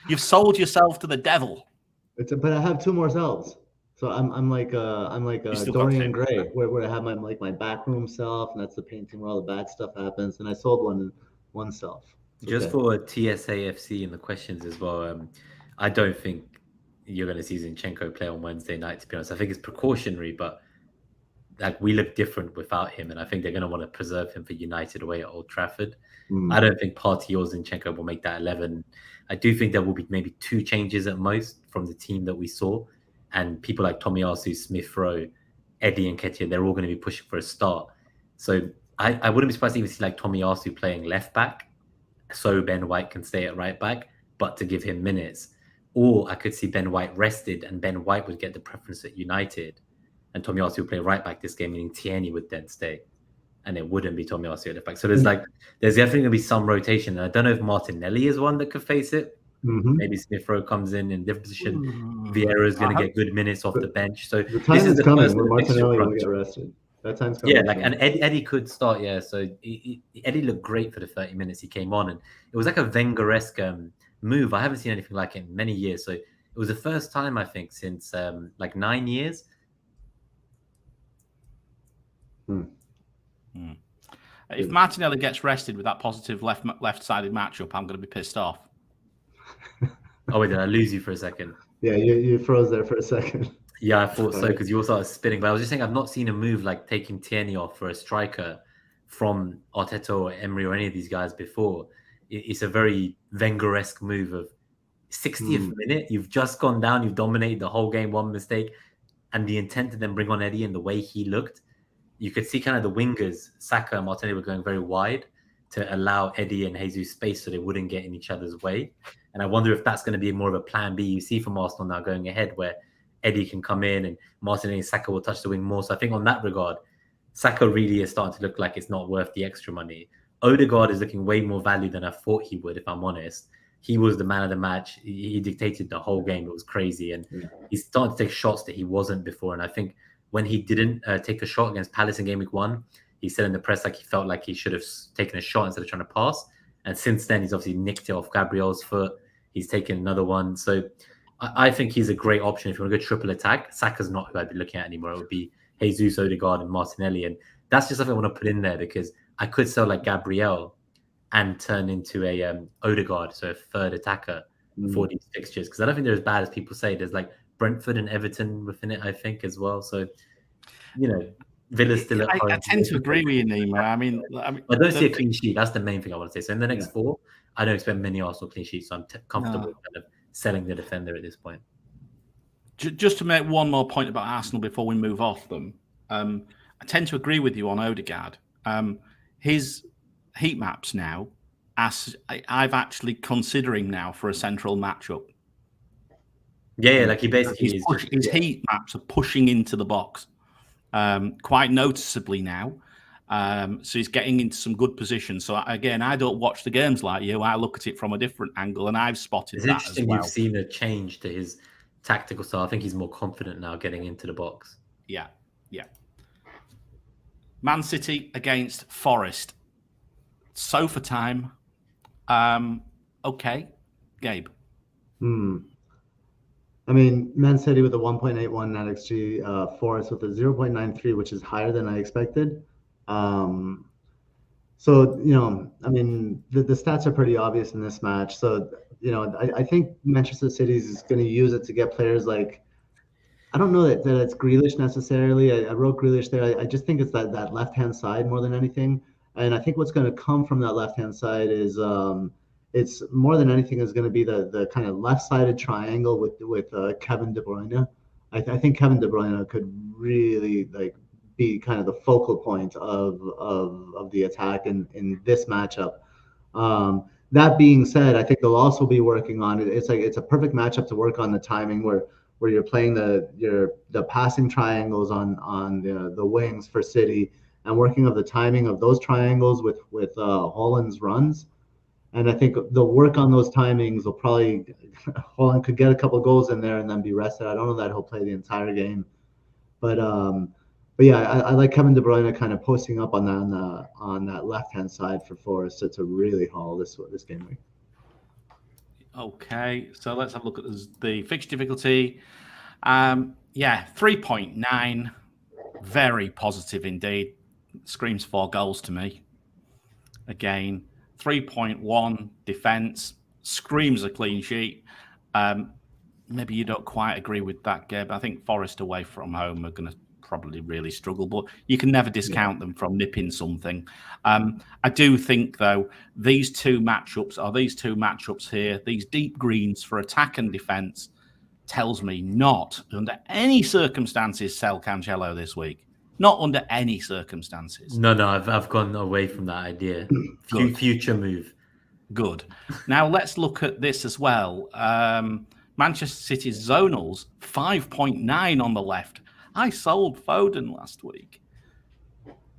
You've sold yourself to the devil. But I have 2 more selves. So I'm like Dorian Gray, where I have my backroom self, and that's the painting where all the bad stuff happens. And I sold one self. Just for TSAFC in the questions as well, I don't think you're going to see Zinchenko play on Wednesday night, to be honest. I think it's precautionary, but we look different without him, and I think they're going to want to preserve him for United away at Old Trafford. I don't think Partey or Zinchenko will make that 11. I do think there will be maybe 2 changes at most from the team that we saw. And people like Tomiyasu, Smith Rowe, Eddie and Nketiah, they're all going to be pushing for a start. So I wouldn't be surprised to even see like Tomiyasu playing left back, so Ben White can stay at right back, but to give him minutes. Or I could see Ben White rested, and Ben White would get the preference at United, and Tomiyasu would play right back this game, meaning Tierney would then stay, and it wouldn't be Tomiyasu at left back. So there's definitely going to be some rotation. And I don't know if Martinelli is one that could face it. Mm-hmm. Maybe Smith Rowe comes in different position. Vieira is going to get good minutes off the bench. So the time is coming where Martinelli will get rested. That time's coming. Yeah, and Eddie could start. Yeah, so Eddie looked great for the 30 minutes he came on, and it was like a Wenger-esque move. I haven't seen anything like it in many years. So it was the first time I think since 9 years. If Martinelli gets rested with that positive left-sided matchup, I'm going to be pissed off. Oh wait, did I lose you for a second? Yeah, you froze there for a second. Yeah, I thought so because you all started spinning. But I was just saying I've not seen a move like taking Tierney off for a striker from Arteta or Emery or any of these guys before. It's a very Wenger-esque move of 60th minute. You've just gone down. You've dominated the whole game. One mistake. And the intent to then bring on Eddie and the way he looked, you could see kind of the wingers, Saka and Martinelli, were going very wide to allow Eddie and Jesus space so they wouldn't get in each other's way. And I wonder if that's going to be more of a plan B you see from Arsenal now going ahead, where Eddie can come in and Martinelli and Saka will touch the wing more. So I think on that regard, Saka really is starting to look like it's not worth the extra money. Odegaard is looking way more value than I thought he would, if I'm honest. He was the man of the match. He dictated the whole game. It was crazy. And he's starting to take shots that he wasn't before. And I think when he didn't take a shot against Palace in Gameweek 1, he said in the press like he felt like he should have taken a shot instead of trying to pass. And since then, he's obviously nicked it off Gabriel's foot. He's taken another one. So I think he's a great option if you want to go triple attack. Saka's not who I'd be looking at anymore. It would be Jesus, Odegaard, and Martinelli. And that's just something I want to put in there because I could sell like Gabriel and turn into a Odegaard, so a third attacker for these fixtures. Because I don't think they're as bad as people say. There's like Brentford and Everton within it, I think, as well. So, you know, Villa's still at home. I tend to agree with you, Nima. I mean, I don't see a clean sheet. That's the main thing I want to say. So in the next 4, I don't expect many Arsenal clean sheets. So I'm comfortable kind of selling the defender at this point. Just to make one more point about Arsenal before we move off them, I tend to agree with you on Odegaard. His heat maps now, I've actually considering now for a central matchup. Yeah, like he basically his heat maps are pushing into the box quite noticeably now. So he's getting into some good positions. So again, I don't watch the games like you. I look at it from a different angle, and I've spotted that as well. You've seen a change to his tactical style. I think he's more confident now getting into the box. Yeah. Man City against Forest. Sofa time. Okay, Gabe. I mean, Man City with a 1.81 NetxG, Forest with a 0.93, which is higher than I expected. So, you know, I mean, the stats are pretty obvious in this match. So, you know, I think Manchester City is going to use it to get players like, I don't know that it's Grealish necessarily. I wrote Grealish there. I just think it's that left-hand side more than anything. And I think what's going to come from that left-hand side is it's more than anything is going to be the kind of left-sided triangle with Kevin De Bruyne. I think Kevin De Bruyne could really like be kind of the focal point of the attack in this matchup. That being said, I think they'll also be working on it. It's a perfect matchup to work on the timing where you're playing the passing triangles on the wings for City and working of the timing of those triangles with Haaland's runs. And I think the work on those timings will probably Haaland could get a couple goals in there and then be rested. I don't know that he'll play the entire game, but yeah, I like Kevin De Bruyne kind of posting up on that left hand side for Forest to really haul this game week. Okay, so let's have a look at the fixture difficulty. Yeah, 3.9, very positive indeed. Screams 4 goals to me. Again, 3.1 defense, screams a clean sheet. Maybe you don't quite agree with that, Gabe. I think Forest away from home are going to probably really struggle, but you can never discount them from nipping something. I do think, though, these two matchups here, these deep greens for attack and defense, tells me not under any circumstances sell Cancelo this week. Not under any circumstances. No, I've gone away from that idea. Future move. Good. Now let's look at this as well. Manchester City's Zonals, 5.9 on the left. I sold Foden last week.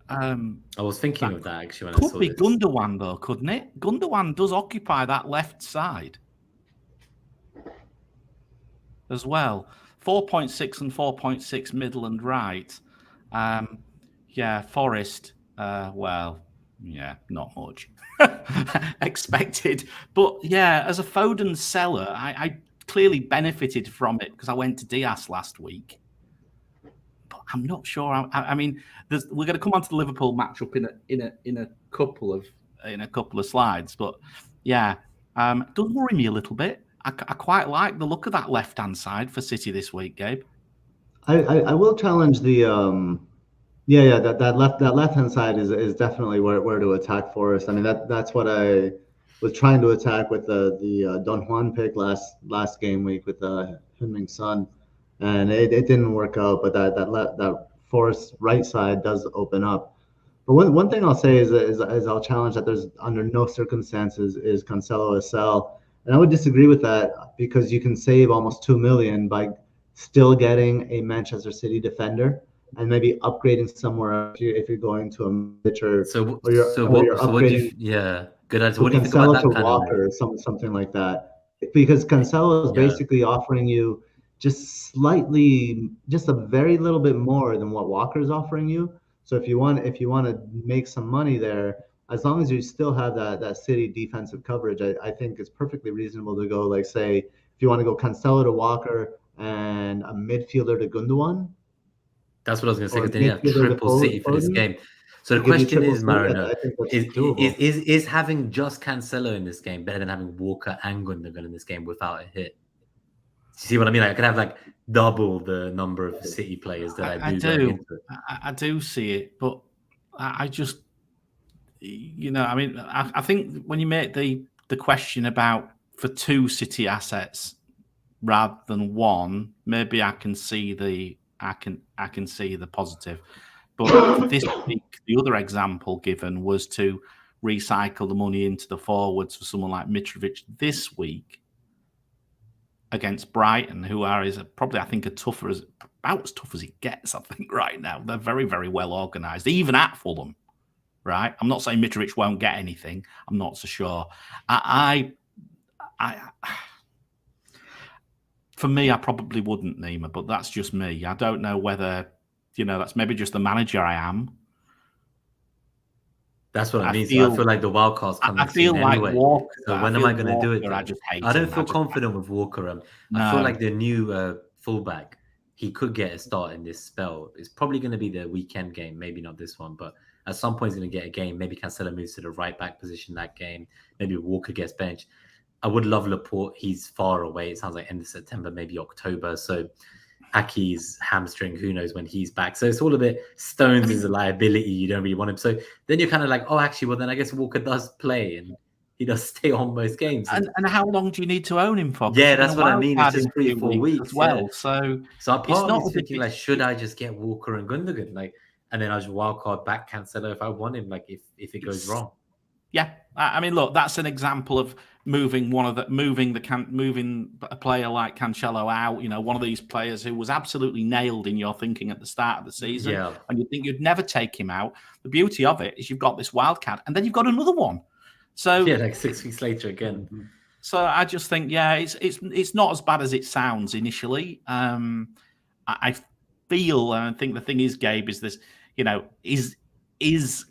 I was thinking of that actually when I saw this. Could be Gundogan though, couldn't it? Gundogan does occupy that left side as well. 4.6 and 4.6 middle and right. Yeah, Forest. Well, yeah, not much expected. But yeah, as a Foden seller, I clearly benefited from it because I went to Diaz last week. But I'm not sure. I mean, we're going to come on to the Liverpool matchup in a couple of slides. But yeah, it does worry me a little bit. I quite like the look of that left-hand side for City this week, Gabe. I will challenge the that left-hand side is definitely where to attack Forest. I mean that's what I was trying to attack with the Don Juan pick last game week with Heung-min Son, and it didn't work out. But that Forest right side does open up. But one thing I'll say is I'll challenge that there's under no circumstances is Cancelo a sell. And I would disagree with that because you can save almost 2 million by still getting a Manchester City defender and maybe upgrading somewhere if you're going to a Mitch or you're upgrading. Good answer. What do you think about that Cancelo to Walker or something like that? Because Cancelo is basically offering you just a very little bit more than what Walker is offering you. So if you want to make some money there, as long as you still have that City defensive coverage, I think it's perfectly reasonable to go, like, say, if you want to go Cancelo to Walker and a midfielder to Gundogan. That's what I was going to say, Or because then you have midfielder to triple City for this Foden. game. So the Give you question triple is, City, Marino, I think that's doable. is having just Cancelo in this game better than having Walker and Gundogan in this game without a hit? Do you see what I mean? Like, I could have like double the number of City players that I do going into it. I do see it, but I just, you know, I mean, I think when you make the question about for 2 City assets rather than 1, maybe I can see the positive. But this week, the other example given was to recycle the money into the forwards for someone like Mitrovic this week against Brighton, who is probably, I think, about as tough as it gets, I think, right now. They're very, very well organised, even at Fulham, right? I'm not saying Mitrovic won't get anything. I'm not so sure. For me, I probably wouldn't, Nima, but that's just me. I don't know whether, you know, that's maybe just the manager I am. That's what I mean. So I feel like the wild card's coming soon anyway. Walker, so when am I going to do it? I just hate I don't feel confident with Walker. I feel like the new fullback, he could get a start in this spell. It's probably going to be the weekend game, maybe not this one, but at some point he's going to get a game. Maybe Cancelo moves to the right back position that game. Maybe Walker gets benched. I would love Laporte. He's far away. It sounds like end of September, maybe October. So Aki's hamstring, who knows when he's back. So it's all a bit, Stones is a liability. You don't really want him. So then you're kind of like, oh, actually, well, then I guess Walker does play and he does stay on most games. And how long do you need to own him for? Yeah, that's what I mean. It's just 3-4 weeks as well. Yeah. So part of me thinking, like, should I just get Walker and Gundogan? Like, and then I just wildcard back Cancelo if I want him, like, if it goes wrong. Yeah, I mean, look, that's an example of moving a player like Cancelo out. You know, one of these players who was absolutely nailed in your thinking at the start of the season, and you think you'd never take him out. The beauty of it is you've got this wildcat, and then you've got another one. So yeah, like 6 weeks later again. So I just think, yeah, it's not as bad as it sounds initially. I feel, and I think the thing is, Gabe, is this, you know, is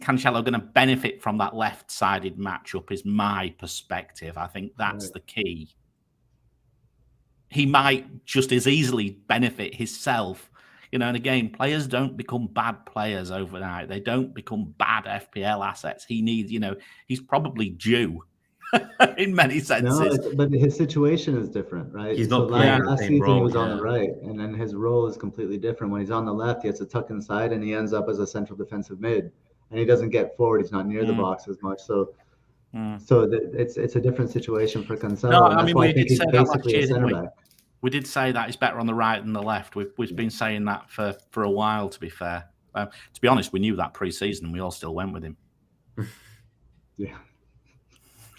Cancelo going to benefit from that left-sided matchup is my perspective. I think that's the key. He might just as easily benefit himself. You know, and again, players don't become bad players overnight. They don't become bad FPL assets. He needs, you know, he's probably due in many senses. No, but his situation is different, right? He's not playing last the same season role, he was on the right, and then his role is completely different. When he's on the left, he has to tuck inside, and he ends up as a central defensive mid, and he doesn't get forward. He's not near the box as much. So, it's a different situation for Cancelo. No, and that's why I think he's basically a center back. We did say that he's better on the right than the left. We've been saying that for a while, to be fair. To be honest, we knew that pre-season and we all still went with him. Yeah.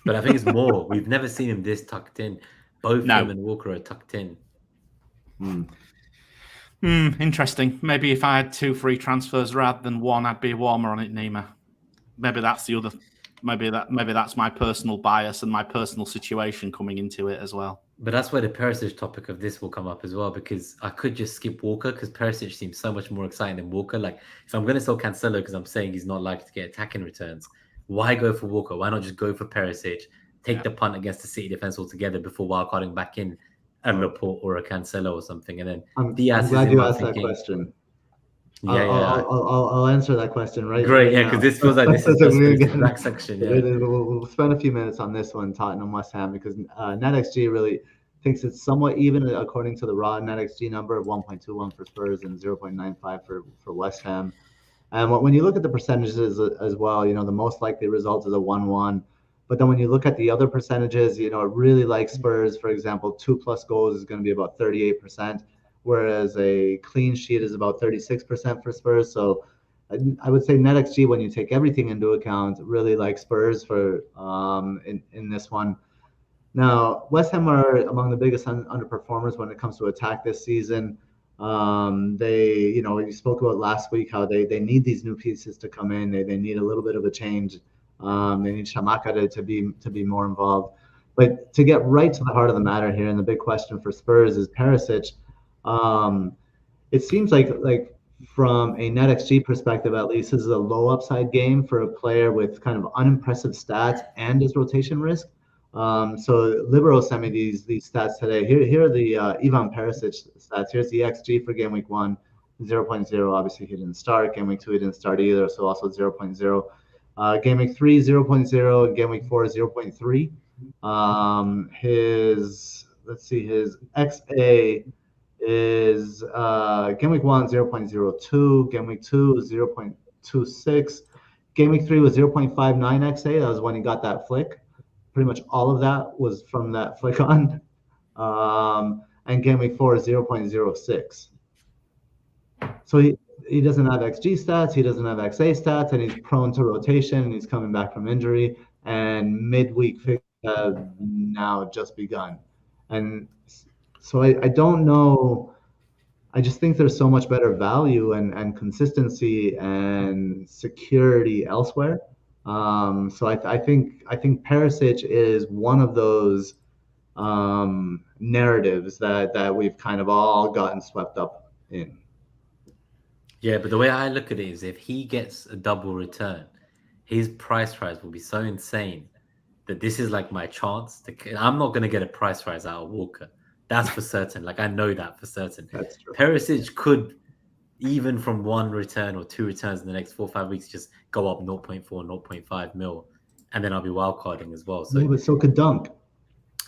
But I think it's more. We've never seen him this tucked in. Both him and Walker are tucked in. Interesting. Maybe if I had 2 free transfers rather than 1, I'd be warmer on it, Nima. Maybe that's the other. Maybe that's my personal bias and my personal situation coming into it as well. But that's where the Perisic topic of this will come up as well, because I could just skip Walker because Perisic seems so much more exciting than Walker. Like, if I'm going to sell Cancelo because I'm saying he's not likely to get attacking returns, why go for Walker? Why not just go for Perisic, take the punt against the City defense altogether before wildcarding back in a Laporte or a Cancelo or something? And then I'm Diaz glad you asked that question. I'll answer that question right. Great, yeah, because this feels like this is the back section. Yeah, we'll spend a few minutes on this one, Tottenham West Ham, because NetxG really thinks it's somewhat even according to the raw NetxG number of 1.21 for Spurs and 0.95 for West Ham. And when you look at the percentages as well, you know, the most likely result is a 1-1. But then when you look at the other percentages, you know, it really like Spurs, for example, 2+ goals is going to be about 38%. Whereas a clean sheet is about 36% for Spurs. So I would say NetxG, when you take everything into account, really like Spurs for in this one. Now, West Ham are among the biggest underperformers when it comes to attack this season. They, you know, you spoke about last week how they need these new pieces to come in. They need a little bit of a change. They need Shamaka to be more involved. But to get right to the heart of the matter here, and the big question for Spurs is Perisic. It seems like from a NetxG perspective, at least, this is a low upside game for a player with kind of unimpressive stats and his rotation risk. So Libero sent me these stats today. Here are the Ivan Perisic stats. Here's the XG for game week 1, 0.0. Obviously, he didn't start. Game week 2, he didn't start either, so also 0.0. Game week 3, 0.0, and game week 4, 0.3. His XA is game week 1, 0.02, game week 2, 0.26, game week 3 was 0.59 XA. That was when he got that flick. Pretty much all of that was from that flick on. And game week 4 is 0.06. So he doesn't have XG stats, he doesn't have XA stats, and he's prone to rotation, and he's coming back from injury, and midweek fixtures have now just begun. And so I don't know. I just think there's so much better value and consistency and security elsewhere. So I think Perisic is one of those narratives that we've kind of all gotten swept up in. Yeah, but the way I look at it is if he gets a double return, his price rise will be so insane that this is like my chance. I'm not going to get a price rise out of Walker. That's for certain. Like, I know that for certain. That's true. Perisic could, even from 1 return or 2 returns in the next 4 or 5 weeks, just go up 0.4, 0.5 mil, and then I'll be wildcarding as well. But so could Dunk.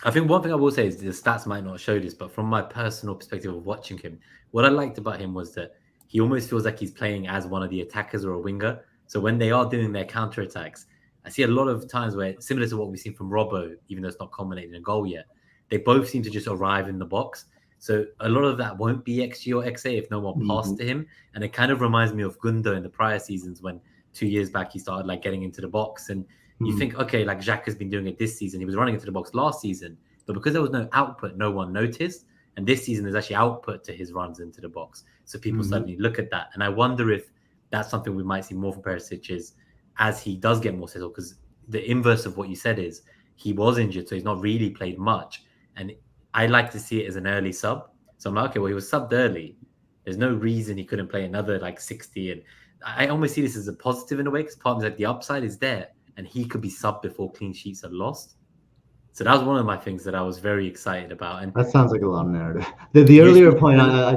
I think one thing I will say is the stats might not show this, but from my personal perspective of watching him, what I liked about him was that he almost feels like he's playing as one of the attackers or a winger. So when they are doing their counterattacks, I see a lot of times where, similar to what we've seen from Robbo, even though it's not culminated in a goal yet, they both seem to just arrive in the box. So a lot of that won't be XG or XA if no one passed to him. And it kind of reminds me of Gundo in the prior seasons when 2 years back he started like getting into the box. And you think, okay, like Jacques has been doing it this season. He was running into the box last season, but because there was no output, no one noticed. And this season there's actually output to his runs into the box. So people suddenly look at that. And I wonder if that's something we might see more from Perisic is as he does get more settled, because the inverse of what you said is he was injured, so he's not really played much. And I like to see it as an early sub. So I'm like, okay, well, he was subbed early. There's no reason he couldn't play another like 60. And I almost see this as a positive in a way, because part of me is like the upside is there and he could be subbed before clean sheets are lost. So that was one of my things that I was very excited about. And that sounds like a lot of narrative. The earlier point, I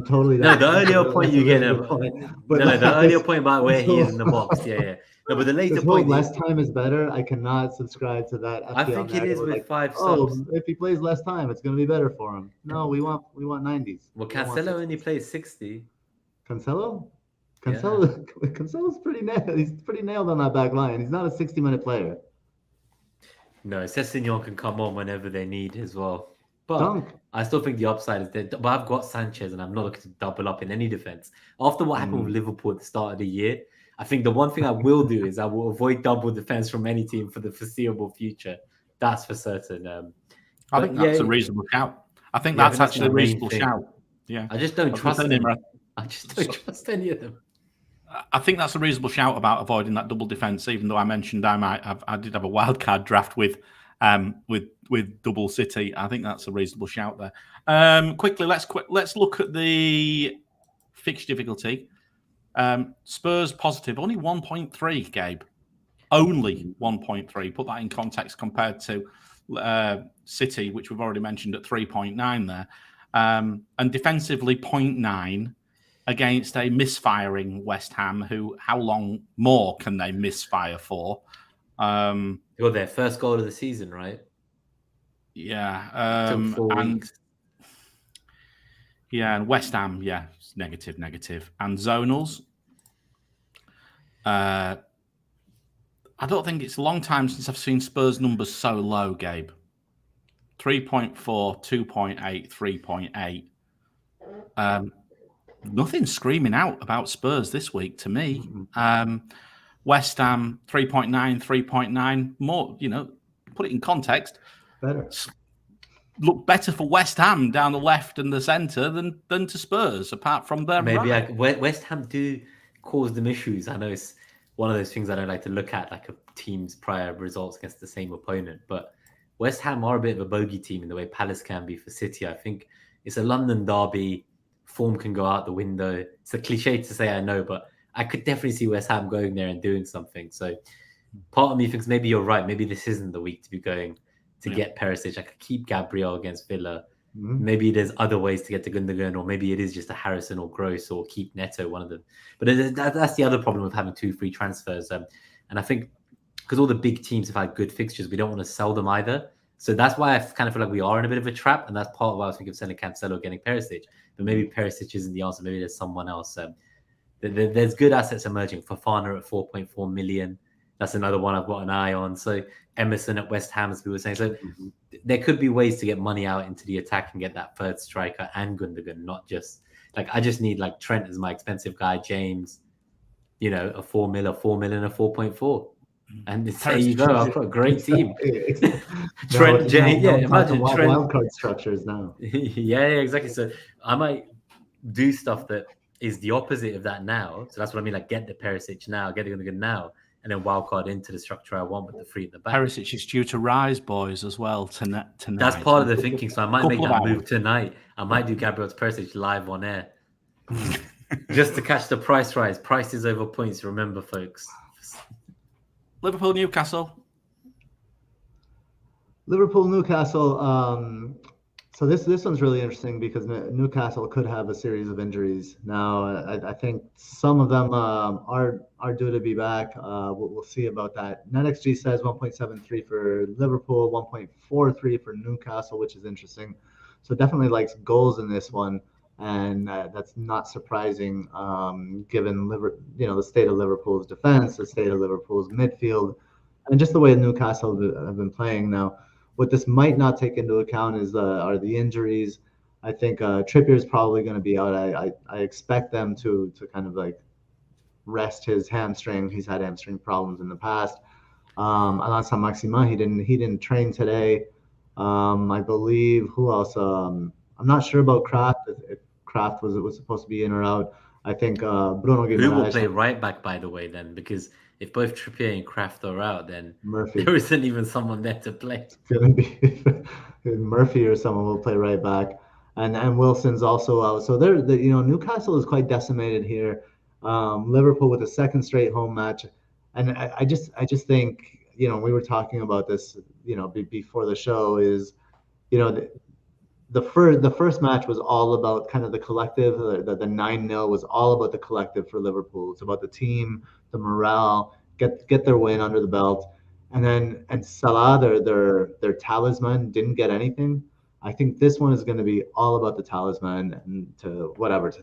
totally. No, the earlier point you get. The earlier point about where he is in the box. Yeah. No, but the later point. Less time is better. I cannot subscribe to that. I think it is with like, 5 subs. Oh, if he plays less time, it's going to be better for him. No, we want 90s. Well, Cancelo only plays 60. Cancelo's pretty nailed. He's pretty nailed on that back line. He's not a 60-minute player. No, Sessegnon can come on whenever they need as well. But I still think the upside is there. But I've got Sanchez and I'm not looking to double up in any defense. After what happened with Liverpool at the start of the year, I think the one thing I will do is I will avoid double defense from any team for the foreseeable future. That's for certain. I think that's a reasonable shout. I think that's actually a reasonable shout. Yeah. I just don't trust them. I just don't trust any of them. I think that's a reasonable shout about avoiding that double defense. Even though I mentioned I did have a wildcard draft with double City. I think that's a reasonable shout there. Quickly, let's look at the fixture difficulty. Spurs positive, only 1.3, Gabe. Only 1.3. Put that in context compared to City, which we've already mentioned at 3.9 there. And defensively 0.9. Against a misfiring West Ham, who how long more can they misfire for? They got their first goal of the season, right? Yeah. Took 4 weeks. Yeah, and West Ham, yeah, it's negative. And Zonals. I don't think it's a long time since I've seen Spurs numbers so low, Gabe. 3.4, 2.8, 3.8. Nothing screaming out about Spurs this week to me. West Ham 3.9, 3.9. More, put it in context. Better. Look better for West Ham down the left and the centre than to Spurs, apart from their right. West Ham do cause them issues. I know it's one of those things I don't like to look at, like a team's prior results against the same opponent. But West Ham are a bit of a bogey team in the way Palace can be for City. I think it's a London derby. form can go out the window. It's a cliche to say, I know, but I could definitely see West Ham going there and doing something. So part of me thinks maybe you're right. Maybe this isn't the week to be going to get Perisic. I could keep Gabriel against Villa. Maybe there's other ways to get to Gundogan, or maybe it is just a Harrison or Gross, or keep Neto, one of them. But that's the other problem with having 2 free transfers. And I think because all the big teams have had good fixtures, we don't want to sell them either. So that's why I kind of feel like we are in a bit of a trap. And that's part of why I was thinking of selling Cancelo, getting Perisic. But maybe Perisic isn't the answer. Maybe there's someone else. There's good assets emerging. Fofana at 4.4 million. That's another one I've got an eye on. So Emerson at West Ham, as we were saying. So there could be ways to get money out into the attack and get that third striker and Gundogan, not just like I just need like Trent as my expensive guy, James, a 4 mil, a 4 million, a 4.4. And there you go. I've got a great team. Trent, James, imagine Trent. Wildcard structures now. yeah, exactly. So I might do stuff that is the opposite of that now. So that's what I mean. Like get the Perisic now, get the Gundogan now, and then wildcard into the structure I want with the 3 at the back. Perisic is due to rise, boys, as well tonight. That's part of the thinking. So I might make that move tonight. I might do Gabriel's Perisic live on air. Just to catch the price rise. Prices over points, remember, folks. Liverpool, Newcastle. Liverpool, Newcastle. So this one's really interesting because Newcastle could have a series of injuries. Now, I think some of them are due to be back. We'll see about that. NetxG says 1.73 for Liverpool, 1.43 for Newcastle, which is interesting. So definitely likes goals in this one, and that's not surprising given the state of Liverpool's defense, the state of Liverpool's midfield, and just the way Newcastle have been playing now. What this might not take into account are the injuries. I think Trippier is probably going to be out. I expect them to kind of like rest his hamstring. He's had hamstring problems in the past. Alain Saint-Maximin, he didn't train today. I believe who else? I'm not sure about Kraft. If Kraft was supposed to be in or out. I think Bruno Guimaraes. Who will play right back, by the way, then? Because if both Trippier and Kraft are out, then Murphy. There isn't even someone there to play. It's going to be Murphy or someone will play right back, and Wilson's also out. So Newcastle is quite decimated here. Liverpool with a second straight home match, and I just think we were talking about this before the show is the first match was all about kind of the collective. The 9-0 was all about the collective for Liverpool. It's about the team, the morale, get their win under the belt, and Salah, their talisman, didn't get anything. I think this one is going to be all about the talisman and to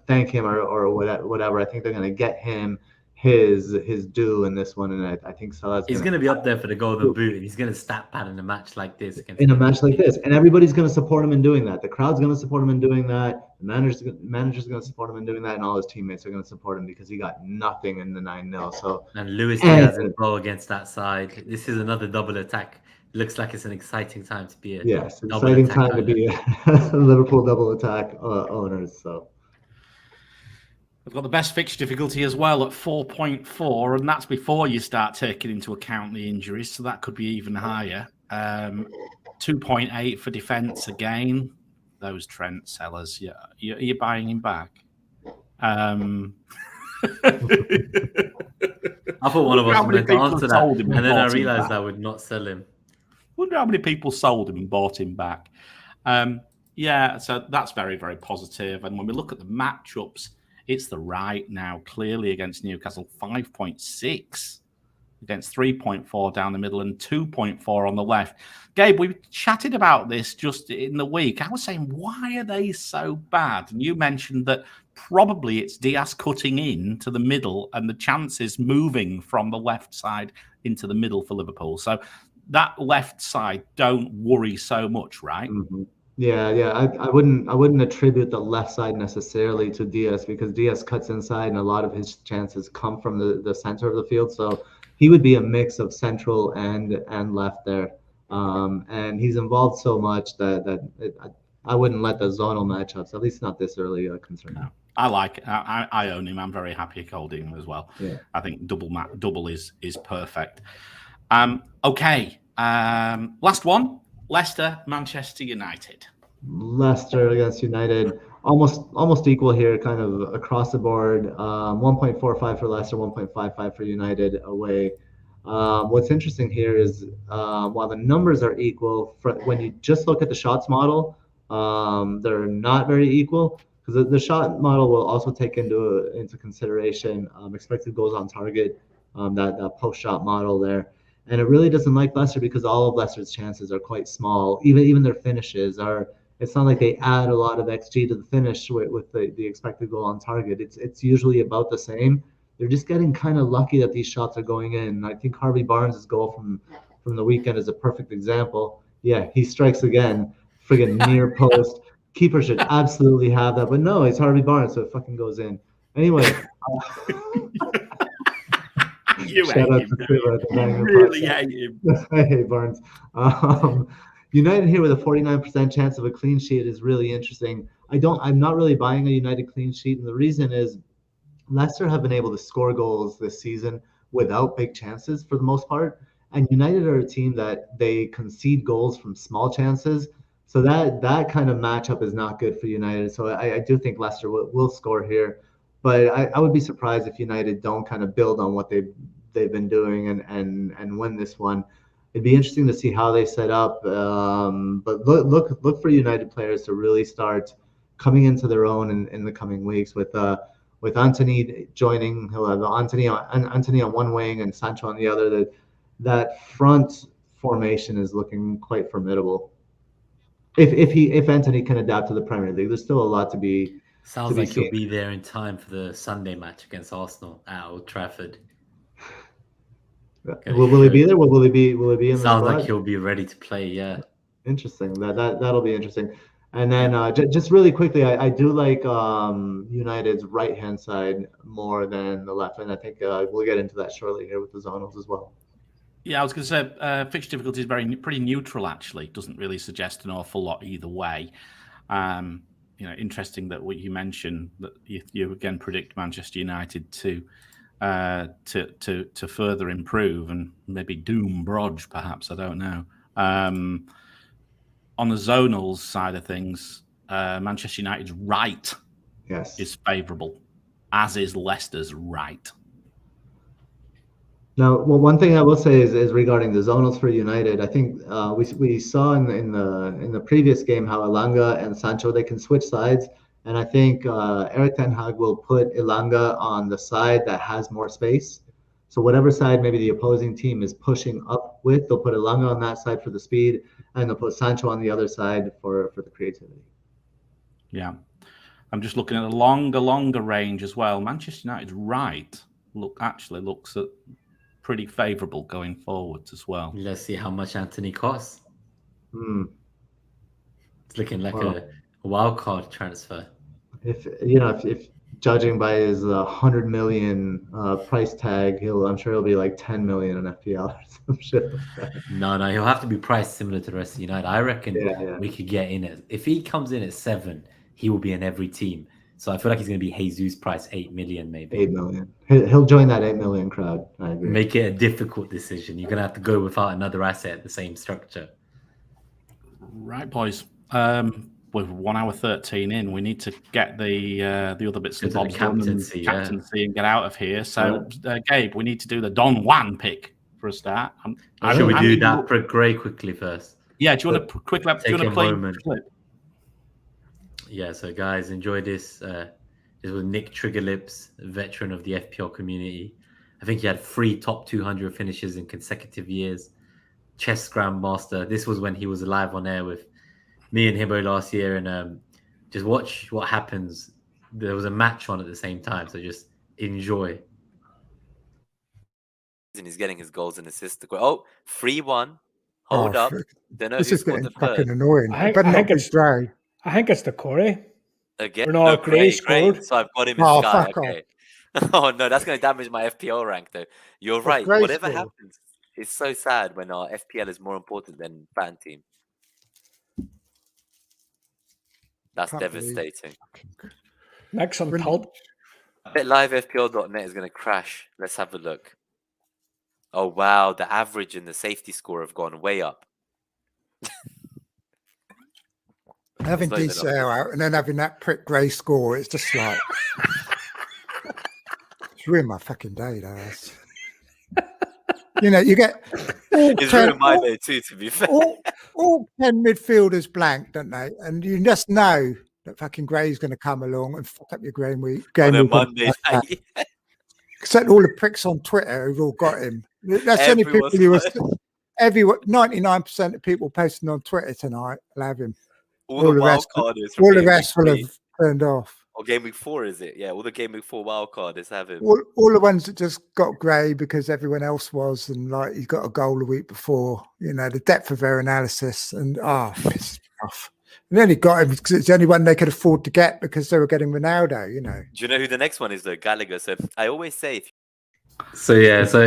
thank him or whatever. I think they're going to get him his due in this one, and I think Salah's going to be up there for the golden boot, and he's going to stat pad in a match like this. In a match like this, and everybody's going to support him in doing that. The crowd's going to support him in doing that. The manager's going to support him in doing that, and all his teammates are going to support him because he got nothing in the 9-0. So and Luis Diaz as well against that side. This is another double attack. Looks like it's an exciting time to be exciting time to be a Liverpool double attack owners. So. We've got the best fixture difficulty as well at 4.4, and that's before you start taking into account the injuries, so that could be even higher. 2.8 for defence again. Those Trent sellers, you're buying him back. I thought one of us was meant to answer that, and then I realised I would not sell him. Wonder how many people sold him and bought him back. So that's very, very positive. And when we look at the matchups, it's the right now, clearly against Newcastle, 5.6 against 3.4 down the middle and 2.4 on the left. Gabe, we chatted about this just in the week. I was saying, why are they so bad? And you mentioned that probably it's Diaz cutting in to the middle and the chances moving from the left side into the middle for Liverpool. So that left side don't worry so much, right? Mm-hmm. Yeah. I wouldn't attribute the left side necessarily to Diaz because Diaz cuts inside and a lot of his chances come from the center of the field. So he would be a mix of central and left there. And he's involved so much that I wouldn't let the zonal matchups, at least not this early, concern. No. I like it. I own him. I'm very happy holding him as well. Yeah. I think double is perfect. Okay. Last one. Leicester, Manchester United. Leicester against United, almost equal here, kind of across the board. 1.45 for Leicester, 1.55 for United away. What's interesting here is while the numbers are equal, when you just look at the shots model, they're not very equal because the shot model will also take into consideration expected goals on target, that post shot model there. And it really doesn't like Leicester because all of Leicester's chances are quite small. Even their finishes are. It's not like they add a lot of XG to the finish with the expected goal on target. It's usually about the same. They're just getting kind of lucky that these shots are going in. I think Harvey Barnes' goal from the weekend is a perfect example. Yeah, he strikes again, friggin' near post. Keeper should absolutely have that, but no, it's Harvey Barnes, so it fucking goes in. Anyway, You shout hate out him. to Quiver at the You Banger really Podcast. hate him. I hate Barnes. United here with a 49% chance of a clean sheet is really interesting. I'm not really buying a United clean sheet, and the reason is Leicester have been able to score goals this season without big chances for the most part, and United are a team that they concede goals from small chances. So that kind of matchup is not good for United. So I do think Leicester will score here, but I would be surprised if United don't kind of build on what they've been doing and win this one. It'd be interesting to see how they set up. But look for United players to really start coming into their own in the coming weeks with Anthony joining. He'll have Anthony on one wing and Sancho on the other. That front formation is looking quite formidable. If Anthony can adapt to the Premier League, there's still a lot to be Sounds like seen. he'll be there in time for the Sunday match against Arsenal at Old Trafford. Will he be there? Will he be in the Sounds squad? like he'll be ready to play. Yeah. Interesting. That'll be interesting. And then just really quickly, I do like United's right hand side more than the left, and I think we'll get into that shortly here with the Zonals as well. Yeah, I was going to say fixture difficulty is pretty neutral. Actually, doesn't really suggest an awful lot either way. Interesting that what you mentioned that you again predict Manchester United to further improve and maybe doom Brodge, perhaps. I don't know. On the Zonals side of things, Manchester United's right is favourable, as is Leicester's right. Now, well, one thing I will say is regarding the Zonals for United. I think we saw in the previous game how Elanga and Sancho, they can switch sides, and I think Erik ten Hag will put Elanga on the side that has more space. So whatever side maybe the opposing team is pushing up with, they'll put Elanga on that side for the speed, and they'll put Sancho on the other side for the creativity. Yeah, I'm just looking at a longer range as well. Manchester United's right looks at pretty favourable going forwards as well. Let's see how much Anthony costs. It's looking like a wildcard transfer. If judging by his 100 million price tag, I'm sure he'll be like 10 million in FPL or some shit like that. No, he'll have to be priced similar to the rest of United. I reckon we could get in it. If he comes in at 7, he will be in every team. So I feel like he's going to be Jesus price 8 million, maybe. 8 million. He'll join that 8 million crowd. I agree. Make it a difficult decision. You're going to have to go without another asset, the same structure. Right, boys. We're 1 hour 13 in. We need to get the other bits and bobs done and captaincy and get out of here. So, Gabe, we need to do the Don Juan pick for a start. Should we do that for Gray quickly first? Yeah, do you want to quickly take a moment? Yeah, so guys, enjoy this. This was Nick Triggerlips, veteran of the FPL community. I think he had 3 top 200 finishes in consecutive years. Chess Grandmaster. This was when he was live on air with me and Himbo last year, and just watch what happens. There was a match on at the same time, so just enjoy. And he's getting his goals and assists. Oh, 3-1. Hold up. Don't know this is getting fucking annoying. I think it's dry. I think it's the Corey. Again, no, Gray scored. So I've got him in Sky. Okay. Oh no, that's going to damage my FPL rank, though. You're right. Whatever happens, it's so sad when our FPL is more important than fan team. That's devastating. Next on top. LIV-FPL.net is going to crash. Let's have a look. Oh wow, the average and the safety score have gone way up. Having DCL out and then having that prick grey score, it's just like it's ruined my fucking day, that's. You know, you get it's ruined my day too, to be fair. All 10 midfielders blank, don't they? And you just know that fucking Gray's going to come along and fuck up your game week. On a Monday night. Except all the pricks on Twitter who've all got him. That's the only people you were. 99% of people posting on Twitter tonight will have him. All the rest will have turned off. Or Game Week 4, is it? Yeah, all the Game Week 4 wildcarders have him. All the ones that just got Gray because everyone else was, and like he got a goal a week before. You know, the depth of their analysis, and it's rough. And they only got him because it's the only one they could afford to get because they were getting Ronaldo. You know. Do you know who the next one is though? Gallagher. So I always say. So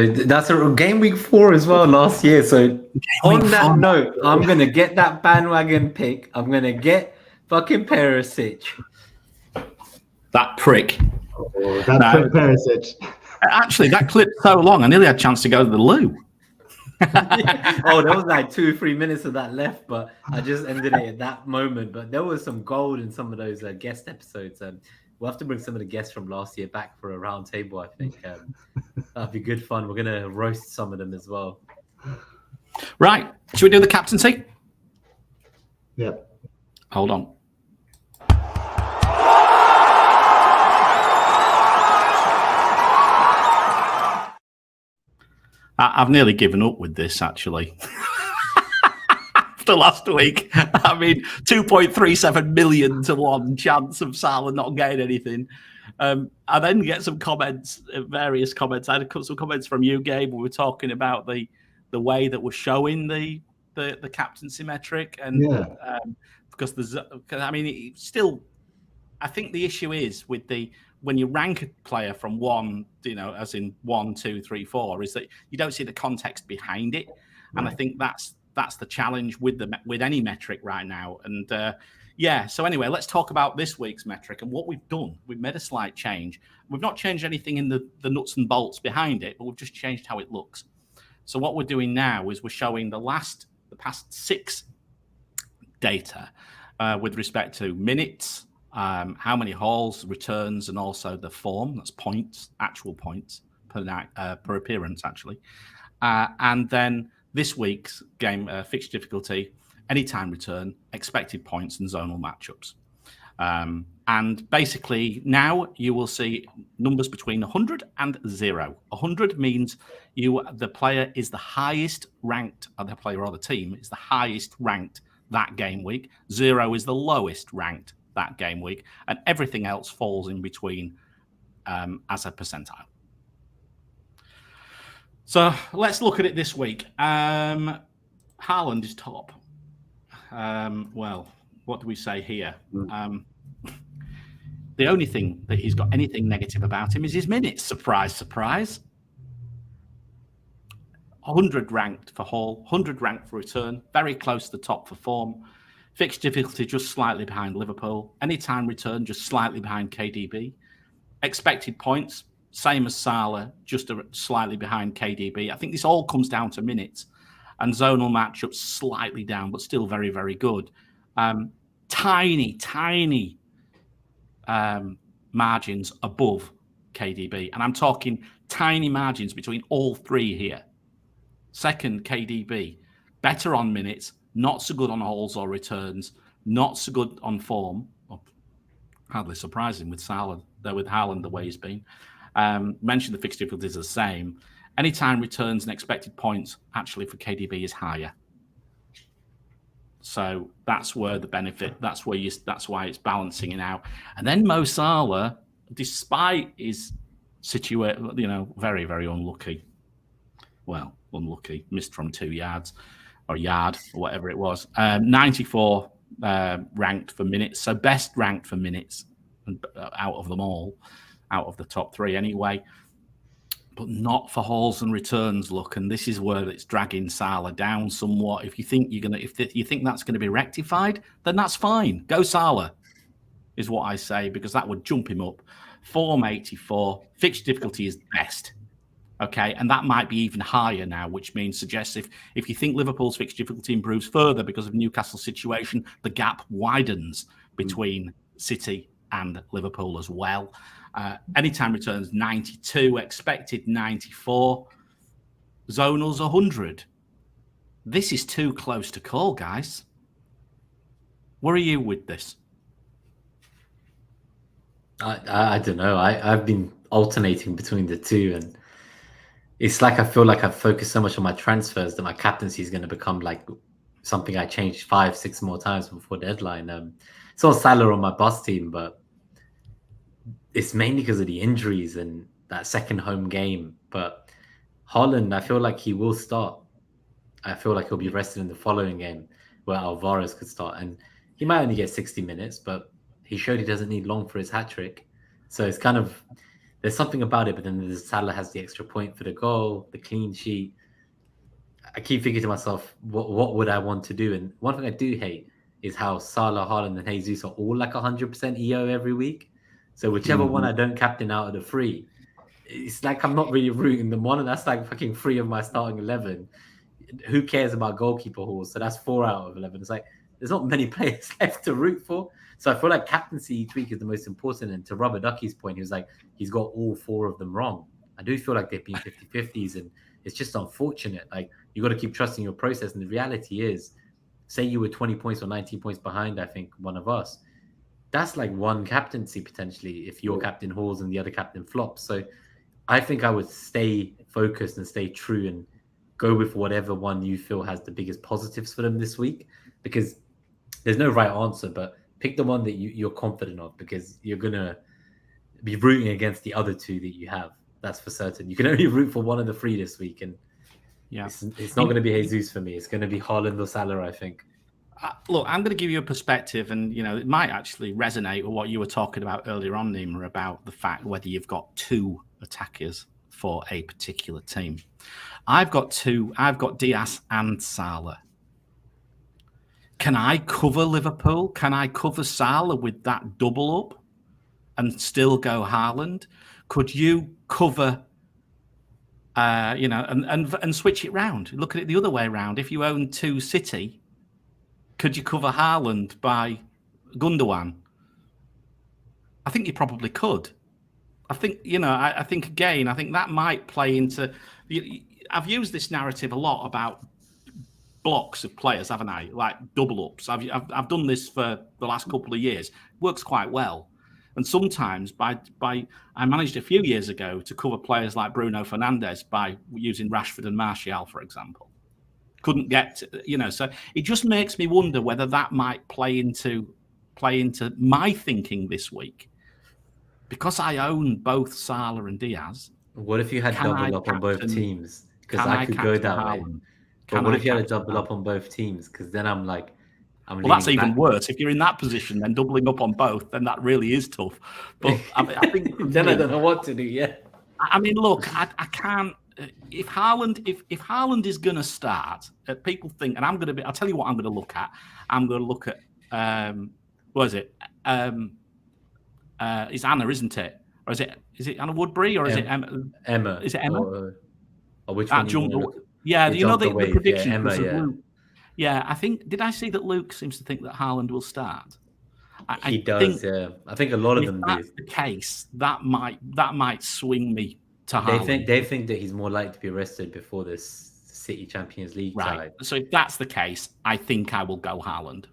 that's a Game Week 4 as well last year. So on that note, I'm gonna get that bandwagon pick. I'm gonna get fucking Perisic. That prick. Oh, that prick Perisic. Actually, that clip's so long, I nearly had a chance to go to the loo. There was like 2 or 3 minutes of that left, but I just ended it at that moment. But there was some gold in some of those guest episodes. We'll have to bring some of the guests from last year back for a round table, I think. That'd be good fun. We're going to roast some of them as well. Right. Should we do the captaincy? Yep. Hold on. I've nearly given up with this, actually. After last week, I mean, 2.37 million to 1 chance of Salah not getting anything. I then get some comments, various comments. I had some comments from you, Gabe. We were talking about the way that we're showing the captaincy metric, and because I mean, still, I think the issue is with when you rank a player from 1, you know, as in 1, 2, 3, 4, is that you don't see the context behind it, and I think that's the challenge with any metric right now. And so anyway, let's talk about this week's metric and what we've done. We've made a slight change. We've not changed anything in the nuts and bolts behind it, but we've just changed how it looks. So what we're doing now is we're showing the past 6 data with respect to minutes, how many hauls, returns, and also the form. That's points, actual points per appearance, actually. And then this week's game fixture difficulty, anytime return, expected points, and zonal matchups. And basically now you will see numbers between 100 and 0. 100 means the player is the highest ranked, or the player or the team is the highest ranked that game week. 0 is the lowest ranked that game week, and everything else falls in between as a percentile. So let's look at it this week. Haaland is top. Well, what do we say here? The only thing that he's got anything negative about him is his minutes. Surprise, surprise. 100 ranked for haul, 100 ranked for return, very close to the top for form. Fixture difficulty just slightly behind Liverpool. Anytime return just slightly behind KDB. Expected points, same as Salah, just slightly behind KDB. I think this all comes down to minutes. And zonal matchups slightly down, but still very, very good. Tiny margins above KDB. And I'm talking tiny margins between all 3 here. Second, KDB. Better on minutes, not so good on hauls or returns, not so good on form. Hardly surprising with Salah, though, with Haaland the way he's been. Mentioned the fixture difficulties are the same. Anytime returns and expected points actually for KDB is higher. So that's where the benefit, that's why it's balancing it out. And then Mo Salah, despite his situation, very, very unlucky. Well, unlucky, missed from 2 yards or yard or whatever it was. 94 ranked for minutes. So best ranked for minutes out of them all, out of the top 3 anyway. But not for hauls and returns, look, and this is where it's dragging Salah down somewhat. If you think you think that's going to be rectified, then that's fine. Go Salah, is what I say, because that would jump him up. Form 84, fixture difficulty is best. Okay, and that might be even higher now, which suggests if you think Liverpool's fixture difficulty improves further because of Newcastle's situation, the gap widens between City and Liverpool as well. Anytime returns 92, expected 94, zonals 100. This is too close to call, guys. Where are you with this? I don't know. I've been alternating between the two, and it's like I feel like I've focused so much on my transfers that my captaincy is going to become like something I changed 5-6 more times before deadline. It's all Salah on my bus team, but it's mainly because of the injuries and that second home game. But Haaland, I feel like he will start. I feel like he'll be rested in the following game where Alvarez could start, and he might only get 60 minutes, but he showed he doesn't need long for his hat trick. So it's kind of, there's something about it, but then Salah has the extra point for the goal, the clean sheet. I keep thinking to myself, what would I want to do? And one thing I do hate is how Salah, Haaland, and Jesus are all like 100% EO every week. So whichever one I don't captain out of the three, it's like I'm not really rooting them on, and that's like fucking 3 of my starting 11. Who cares about goalkeeper hauls? So that's 4 out of 11. It's like there's not many players left to root for. So I feel like captaincy each week is the most important. And to Rubber Ducky's point, he was like, he's got all 4 of them wrong. I do feel like they've been 50-50s, and it's just unfortunate. Like, you got to keep trusting your process. And the reality is, say you were 20 points or 19 points behind, I think, one of us. That's like one captaincy potentially if your captain hauls and the other captain flops. So I think I would stay focused and stay true and go with whatever one you feel has the biggest positives for them this week, because there's no right answer, but pick the one that you're confident of, because you're going to be rooting against the other 2 that you have. That's for certain. You can only root for one of the 3 this week, and it's not going to be Jesus for me. It's going to be Haaland or Salah, I think. Look, I'm going to give you a perspective, and it might actually resonate with what you were talking about earlier on, Nima, about the fact whether you've got 2 attackers for a particular team. I've got 2. I've got Diaz and Salah. Can I cover Liverpool? Can I cover Salah with that double up and still go Haaland? Could you cover, and switch it round? Look at it the other way around. If you own 2 City, could you cover Haaland by Gundogan? I think you probably could. I think, I think again, I think that might play into. I've used this narrative a lot about blocks of players, haven't I? Like double ups. I've done this for the last couple of years. Works quite well. And sometimes I managed a few years ago to cover players like Bruno Fernandes by using Rashford and Martial, for example. Couldn't get, so it just makes me wonder whether that might play into my thinking this week. Because I own both Salah and Diaz. What if you had double up on both teams? Because I could go that way. But what if you had a double up on both teams? Because then I'm like, well, that's even worse. If you're in that position, then doubling up on both, then that really is tough. But I think then I don't know what to do. Yeah. I mean, look, I can't. If Haaland is going to start, people think, and I'll tell you what I'm going to look at. I'm going to look at what is it? It's Anna, isn't it? Or is it Anna Woodbury, or is it Emma? Emma. Is it Emma? Or which one? Yeah, the prediction. Yeah, Emma, yeah, I think. Did I see that Luke seems to think that Haaland will start? He does. Yeah, I think a lot of them do. If that's the case, that might swing me to Haaland. They think that he's more likely to be arrested before this City Champions League right. So if that's the case, I think I will go Haaland.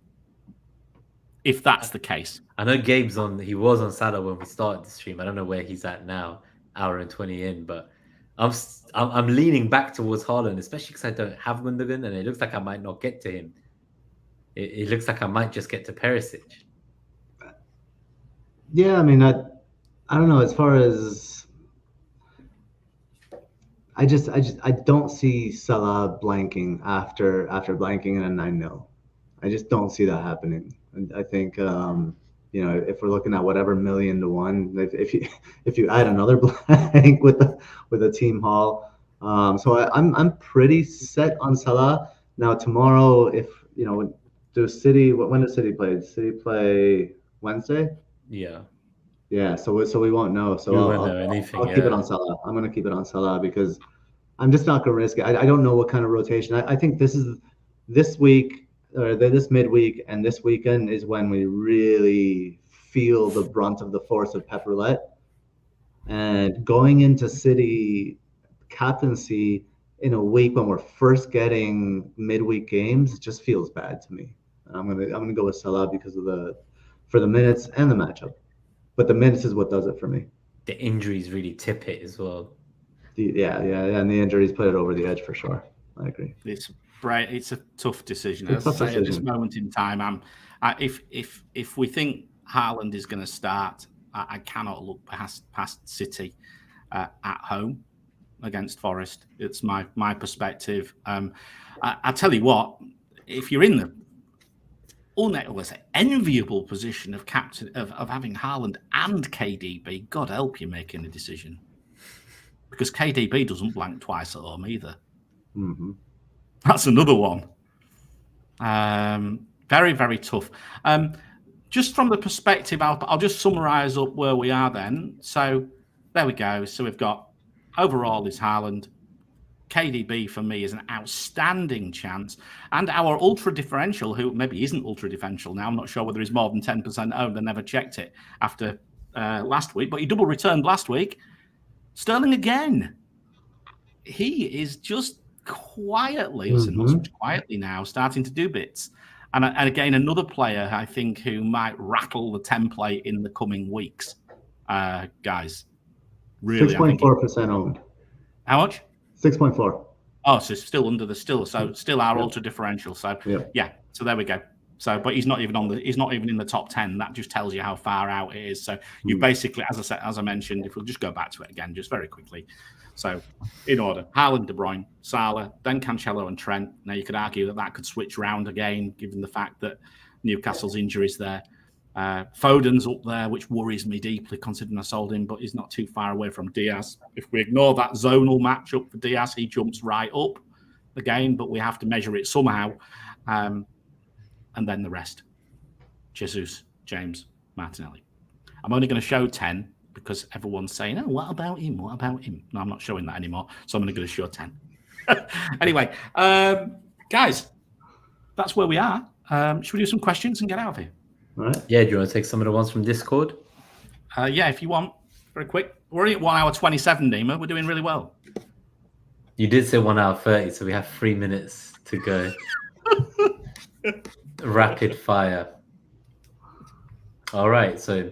If that's the case, I know Gabe's on. He was on Salah when we started the stream. I don't know where he's at now, hour and 20 in, but I'm leaning back towards Haaland, especially because I don't have Gundogan, and it looks like I might not get to him. It looks like I might just get to Perisic. Yeah, I mean, I don't know. As far as I don't see Salah blanking after blanking in a 9-0. I just don't see that happening. And I think if we're looking at whatever 1,000,000 to 1, if you add another blank with a team haul, so I'm pretty set on Salah. Now tomorrow, if when does City play? Does City play Wednesday? Yeah. Yeah, so we won't know. So We won't know anything. I'll keep it on Salah. I'm going to keep it on Salah because I'm just not going to risk it. I don't know what kind of rotation. I think this week or this midweek and this weekend is when we really feel the brunt of the force of Pep Roulette. And going into City captaincy in a week when we're first getting midweek games just feels bad to me. And I'm gonna go with Salah because of for the minutes and the matchup. But the minutes is what does it for me. The injuries really tip it as well. Yeah, and the injuries put it over the edge for sure. I agree. It's a tough decision. As I say, at this moment in time, if we think Haaland is going to start, I cannot look past City at home against Forest. It's my perspective. I tell you what, if you're in the enviable position of captain of having Haaland and KDB, God help you making a decision, because KDB doesn't blank twice at home either. Mm-hmm. That's another one. Very, very tough. Just from the perspective, I'll just summarize up where we are then. So there we go. So we've got overall is Haaland. KDB for me is an outstanding chance. And our ultra differential, who maybe isn't ultra differential now, I'm not sure whether he's more than 10% owned. I never checked it after last week, but he double returned last week. Sterling again. He is just quietly, not so much quietly now, starting to do bits. And again, another player, I think, who might rattle the template in the coming weeks. Guys, really. 6.4% owned. How much? 6.4. Oh, so still under the still our ultra differential. So yeah, so there we go. So, but he's not even in the top 10. That just tells you how far out it is. So you basically, as I mentioned, if we'll just go back to it again, just very quickly. So in order: Haaland, De Bruyne, Salah, then Cancelo and Trent. Now you could argue that could switch round again, given the fact that Newcastle's injuries there. Foden's up there, which worries me deeply, considering I sold him, but he's not too far away from Diaz. If we ignore that zonal matchup for Diaz, he jumps right up again, but we have to measure it somehow. And then the rest: Jesus, James, Martinelli. I'm only going to show 10 because everyone's saying, oh, what about him? What about him? No, I'm not showing that anymore, so I'm only going to show 10. Anyway, guys, that's where we are. Should we do some questions and get out of here? All right. Yeah, do you want to take some of the ones from Discord? Yeah, if you want. Very quick. We're only at 1 hour 27, Nima. We're doing really well. You did say 1 hour 30, so we have 3 minutes to go. Rapid fire. All right, so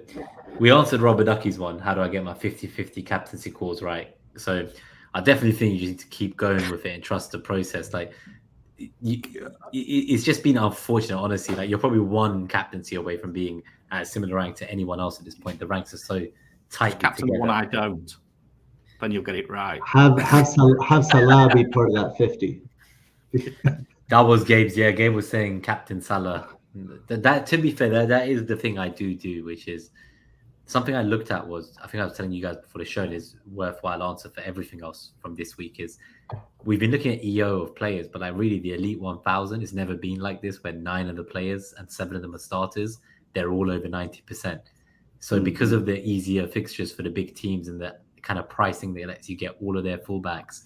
we answered Robert Ducky's one. How do I get my 50-50 captaincy calls right? So I definitely think you need to keep going with it and trust the process. Like, it's just been unfortunate, honestly. Like, you're probably one captaincy away from being at a similar rank to anyone else at this point. The ranks are so tight. Captain one, I don't. Then you'll get it right. Have Salah be part of that 50. That was Gabe's. Yeah, Gabe was saying Captain Salah. That to be fair, that is the thing I do, which is something I looked at was, I think I was telling you guys before the show, is worthwhile answer for everything else from this week is we've been looking at EO of players, but like really the Elite 1000 has never been like this, where 9 of the players and 7 of them are starters. They're all over 90%. So because of the easier fixtures for the big teams and the kind of pricing that lets you get all of their fullbacks,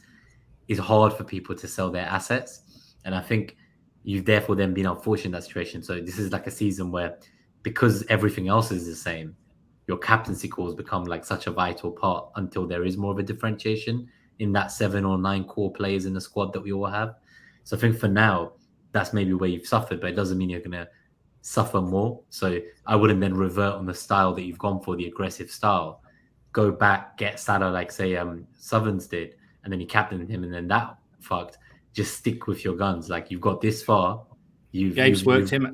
it's hard for people to sell their assets. And I think you've therefore then been unfortunate in that situation. So this is like a season where, because everything else is the same, your captaincy calls become like such a vital part until there is more of a differentiation in that 7 or 9 core players in the squad that we all have. So I think for now, that's maybe where you've suffered, but it doesn't mean you're going to suffer more. So I wouldn't then revert on the style that you've gone for, the aggressive style. Go back, get Salah like, say, Southerns did, and then you captained him, and then that fucked. Just stick with your guns. Like, you've got this far. Gabe's worked him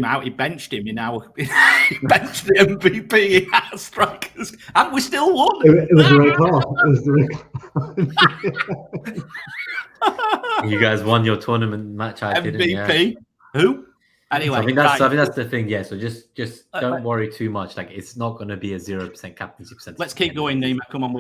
out. He benched him. He benched the MVP. He had strikers, and we still won. It was the right call. It was the right call. You guys won your tournament match. I MVP. didn't. Yeah. Who? Anyway, so I think that's the thing. Yeah. So just don't worry too much. Like, it's not going to be a 0% captaincy percentage. Let's keep going, Nima. Come on,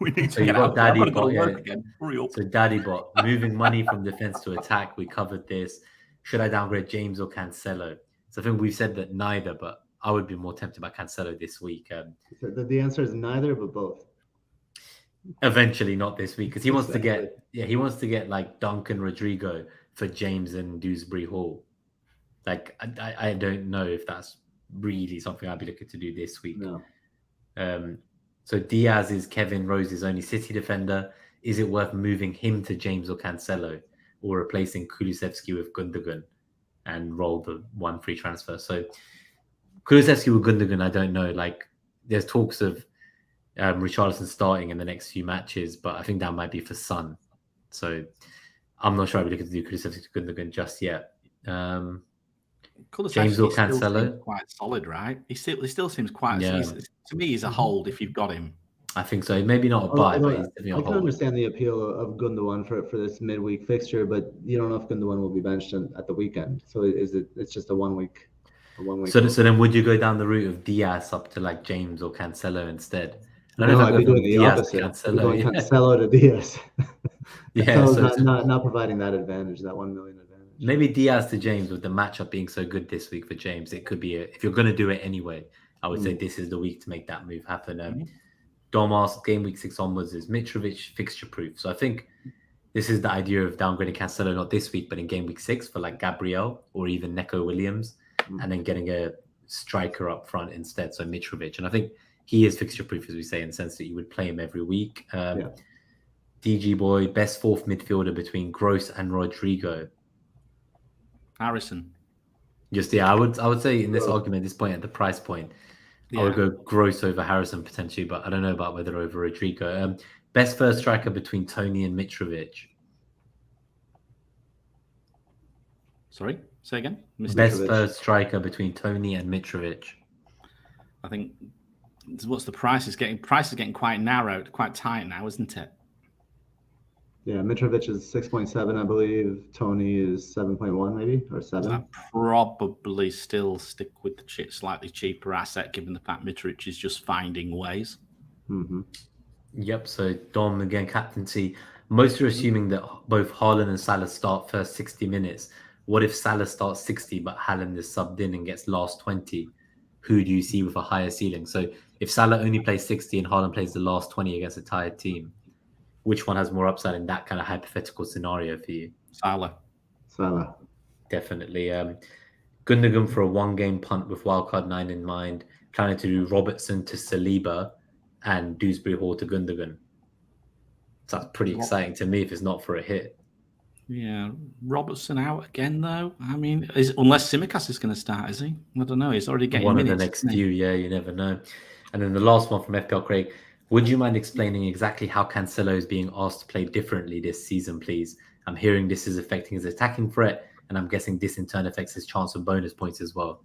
we need to get out. Daddy Bot, again. Hurry up. So Daddy Bot, moving money from defense to attack. We covered this. Should I downgrade James or Cancelo? So I think we've said that neither, but I would be more tempted by Cancelo this week. The answer is neither, but both. Eventually, not this week, because he wants Exactly. he wants to get like Duncan Rodrigo for James and Dewsbury Hall. Like I don't know if that's really something I'd be looking to do this week. No. So Diaz is Kevin Rose's only City defender. Is it worth moving him to James or Cancelo, or replacing Kulusevski with Gundogan and roll the 1 free transfer? So Kulusevski with Gundogan, I don't know. Like there's talks of Richarlison starting in the next few matches, but I think that might be for Son. So I'm not sure I'd be looking to do Kulusevski to Gundogan just yet. James or Cancelo? Quite solid, right? He still seems quite. Yeah. To me, he's a hold if you've got him. I think so. Maybe not a buy, but he's definitely a I can hold. understand the appeal of Gundogan for this midweek fixture, but you don't know if Gundogan will be benched at the weekend. So it's just a 1 week. So then would you go down the route of Diaz up to like James or Cancelo instead? I don't know if I'd be doing the opposite. Cancelo, Cancelo to Diaz. Yeah, so not providing that advantage, that 1 million advantage. Maybe Diaz to James, with the matchup being so good this week for James, it could be if you're going to do it anyway, I would say this is the week to make that move happen. Dom asked, game week 6 onwards is Mitrovic fixture proof. So I think this is the idea of downgrading Cancelo not this week, but in game week 6 for like Gabriel or even Neco Williams, and then getting a striker up front instead. So Mitrovic, and I think he is fixture proof, as we say, in the sense that you would play him every week. DG boy, best 4th midfielder between Gross and Rodrigo. Harrison. I would say in this argument, this point at the price point, I would go Gross over Harrison potentially, but I don't know about whether over Rodrigo. Best first striker between Tony and Mitrovic. Sorry, say again. Best first striker between Tony and Mitrovic. I think what's the price is getting? Price is getting quite narrowed, quite tight now, isn't it? Yeah, Mitrovic is 6.7, I believe. Tony is 7.1, maybe, or 7. I'd probably still stick with the slightly cheaper asset, given the fact Mitrovic is just finding ways. Yep. So Dom again, captaincy. Most are assuming that both Haaland and Salah start first 60 minutes. What if Salah starts 60, but Haaland is subbed in and gets last 20? Who do you see with a higher ceiling? So if Salah only plays 60 and Haaland plays the last 20 against a tired team, which one has more upside in that kind of hypothetical scenario for you? Salah. Definitely. Gundogan for a 1-game punt with Wildcard 9 in mind. Planning to do Robertson to Saliba and Dewsbury Hall to Gundogan. So that's pretty exciting to me if it's not for a hit. Yeah. Robertson out again, though. I mean, unless Tsimikas is going to start, is he? I don't know. He's already getting one minutes, of the next few. Yeah, you never know. And then the last one from FPL Craig. Would you mind explaining exactly how Cancelo is being asked to play differently this season, please? I'm hearing this is affecting his attacking threat, and I'm guessing this in turn affects his chance of bonus points as well.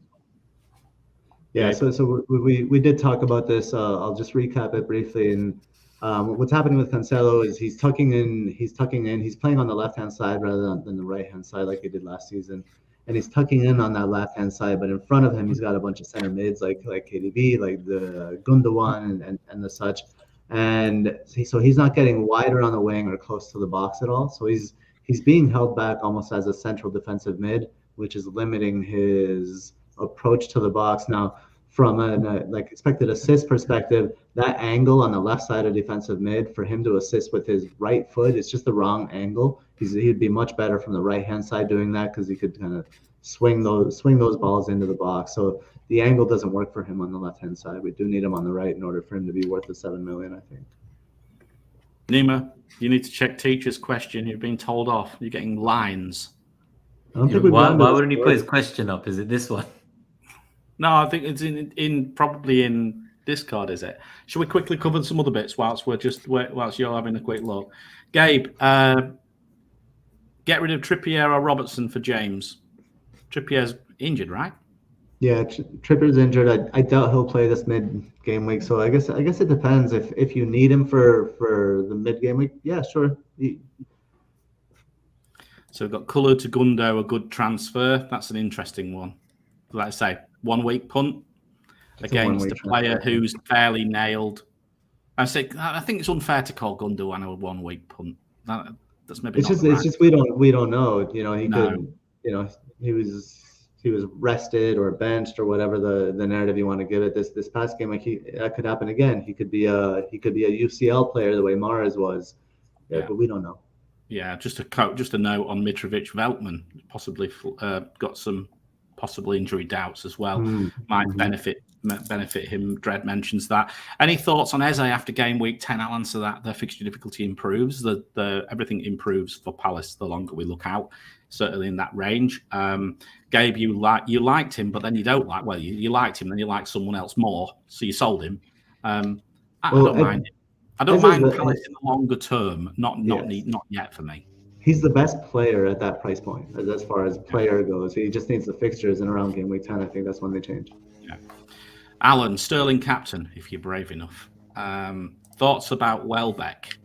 Yeah, so we did talk about this. I'll just recap it briefly. And what's happening with Cancelo is he's tucking in. He's playing on the left-hand side rather than the right-hand side like he did last season. And he's tucking in on that left-hand side, but in front of him, he's got a bunch of center mids like KDB, like the Gundogan and the such. And so he's not getting wider on the wing or close to the box at all. So he's being held back almost as a central defensive mid, which is limiting his approach to the box. Now, from a expected assist perspective, that angle on the left side of defensive mid for him to assist with his right foot, it's just the wrong angle. He'd be much better from the right hand side doing that because he could kind of swing those balls into the box. So the angle doesn't work for him on the left hand side. We do need him on the right in order for him to be worth the 7 million, I think. Nima, you need to check teacher's question. You've been told off. You're getting lines. I don't think why wouldn't he put his question up? Is it this one? No, I think it's probably in Discord, is it? Shall we quickly cover some other bits whilst you're having a quick look? Gabe, get rid of Trippier or Robertson for James. Trippier's injured, right? Yeah, Trippier's injured. I doubt he'll play this mid-game week. So I guess it depends. If you need him for the mid-game week, yeah, sure. So we've got Colour to Gundo, a good transfer. That's an interesting one. Like I say, 1 week punt against a player who's fairly nailed. I think it's unfair to call Gundogan a 1 week punt. That's maybe. It's just we don't know. You know, he could. You know, he was he was rested or benched or whatever the narrative you want to give it. This past game, like that could happen again. He could be a UCL player the way Mahrez was, but we don't know. Yeah, just a note on Mitrovic-Veltman, possibly got some possible injury doubts as well. Might benefit him. Dredd mentions that. Any thoughts on Eze after game week 10? I'll answer that. The fixture difficulty improves. Everything improves for Palace the longer we look out. Certainly in that range. Gabe, you liked him, but then you don't like. Well, you liked him, then you like someone else more, so you sold him. I don't mind him. I don't mind Palace in the longer term. Not yet for me. He's the best player at that price point as far as player goes. He just needs the fixtures, and around game week 10, I think that's when they change. Yeah. Alan, Sterling captain, if you're brave enough. Thoughts about Welbeck?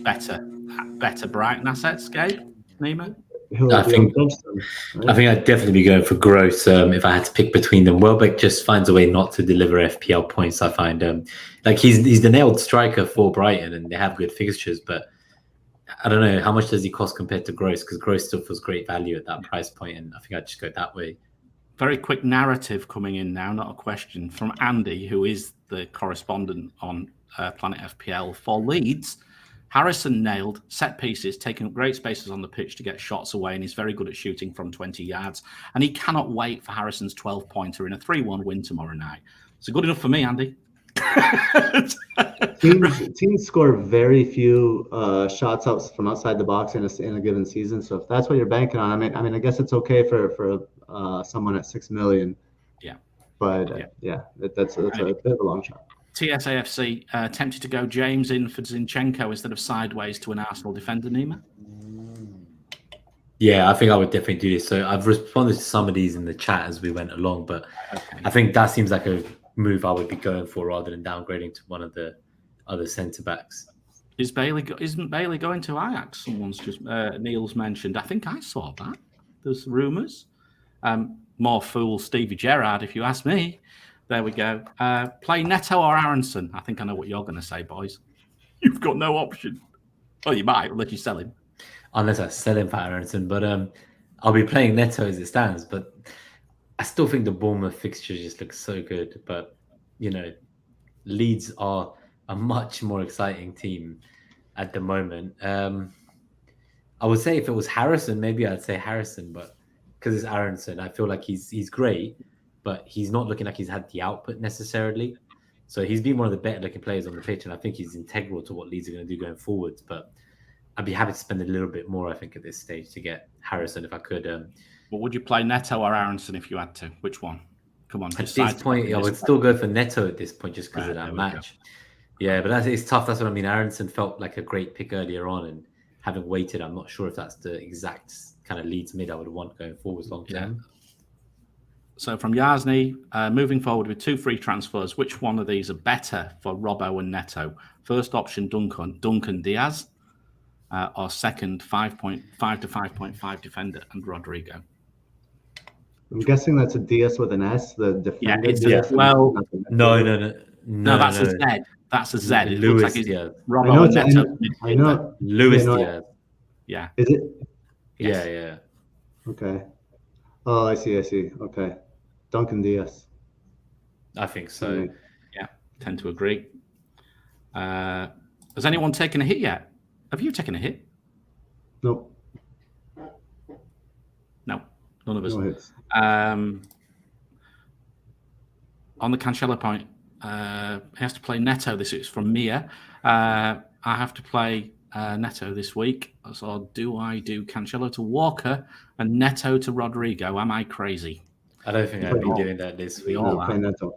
Better Brighton assets, Gabe? Nima? I think I'd definitely be going for Gross if I had to pick between them. Welbeck just finds a way not to deliver FPL points. I find like he's the nailed striker for Brighton, and they have good fixtures. But I don't know how much does he cost compared to Gross, because Gross still feels great value at that price point, and I think I'd just go that way. Very quick narrative coming in now, not a question, from Andy, who is the correspondent on Planet FPL for Leeds. Harrison nailed set pieces, taking up great spaces on the pitch to get shots away, and he's very good at shooting from 20 yards. And he cannot wait for Harrison's 12-pointer in a 3-1 win tomorrow night. So good enough for me, Andy. Teams score very few shots out from outside the box in a given season. So if that's what you're banking on, I mean, I guess it's okay for someone at 6 million. Yeah. But that's a bit of a long shot. TSAFC tempted to go James in for Zinchenko instead of sideways to an Arsenal defender, Nima? Yeah, I think I would definitely do this. So I've responded to some of these in the chat as we went along, but I think that seems like a move I would be going for rather than downgrading to one of the other centre backs. Isn't Bailey going to Ajax? Someone's just Neil's mentioned. I think I saw that. There's rumours. More fool Stevie Gerrard, if you ask me. There we go. Play Neto or Aronson. I think I know what you're going to say, boys. You've got no option. Oh, you might, unless you sell him. Unless I sell him for Aronson. But I'll be playing Neto as it stands. But I still think the Bournemouth fixture just looks so good. But, Leeds are a much more exciting team at the moment. I would say if it was Harrison, maybe I'd say Harrison. But because it's Aronson, I feel like he's great. But he's not looking like he's had the output necessarily. So he's been one of the better looking players on the pitch, and I think he's integral to what Leeds are going to do going forwards. But I'd be happy to spend a little bit more, I think, at this stage to get Harrison if I could. But would you play Neto or Aronson if you had to? Which one? Come on. At this point, I would still go for Neto at this point just because of that match. Yeah, but it's tough. That's what I mean. Aronson felt like a great pick earlier on, and having waited, I'm not sure if that's the exact kind of Leeds mid I would want going forwards long term. Yeah. So from Yasni, moving forward with 2 free transfers, which one of these are better for Robbo and Neto? First option, Duncan Diaz, or second, 5.5 to 5.5 defender and Rodrigo. I'm guessing that's a Diaz with an S, the defender. Yeah, it's Diaz. Well, no, that's a Z. That's a Z. It Lewis looks like Diaz. Robbo and Neto. I know. Lewis Diaz. Yeah. Is it? Yes. Yeah. Okay. Oh, I see. Okay. Duncan Diaz. I think so. Yeah, tend to agree. Has anyone taken a hit yet? Have you taken a hit? Nope. No, none of us. No hits. On the Cancelo point, he has to play Neto. This is from Mia. I have to play Neto this week. So do I do Cancelo to Walker and Neto to Rodrigo? Am I crazy? I don't think I'd be doing that this week. No, play Neto.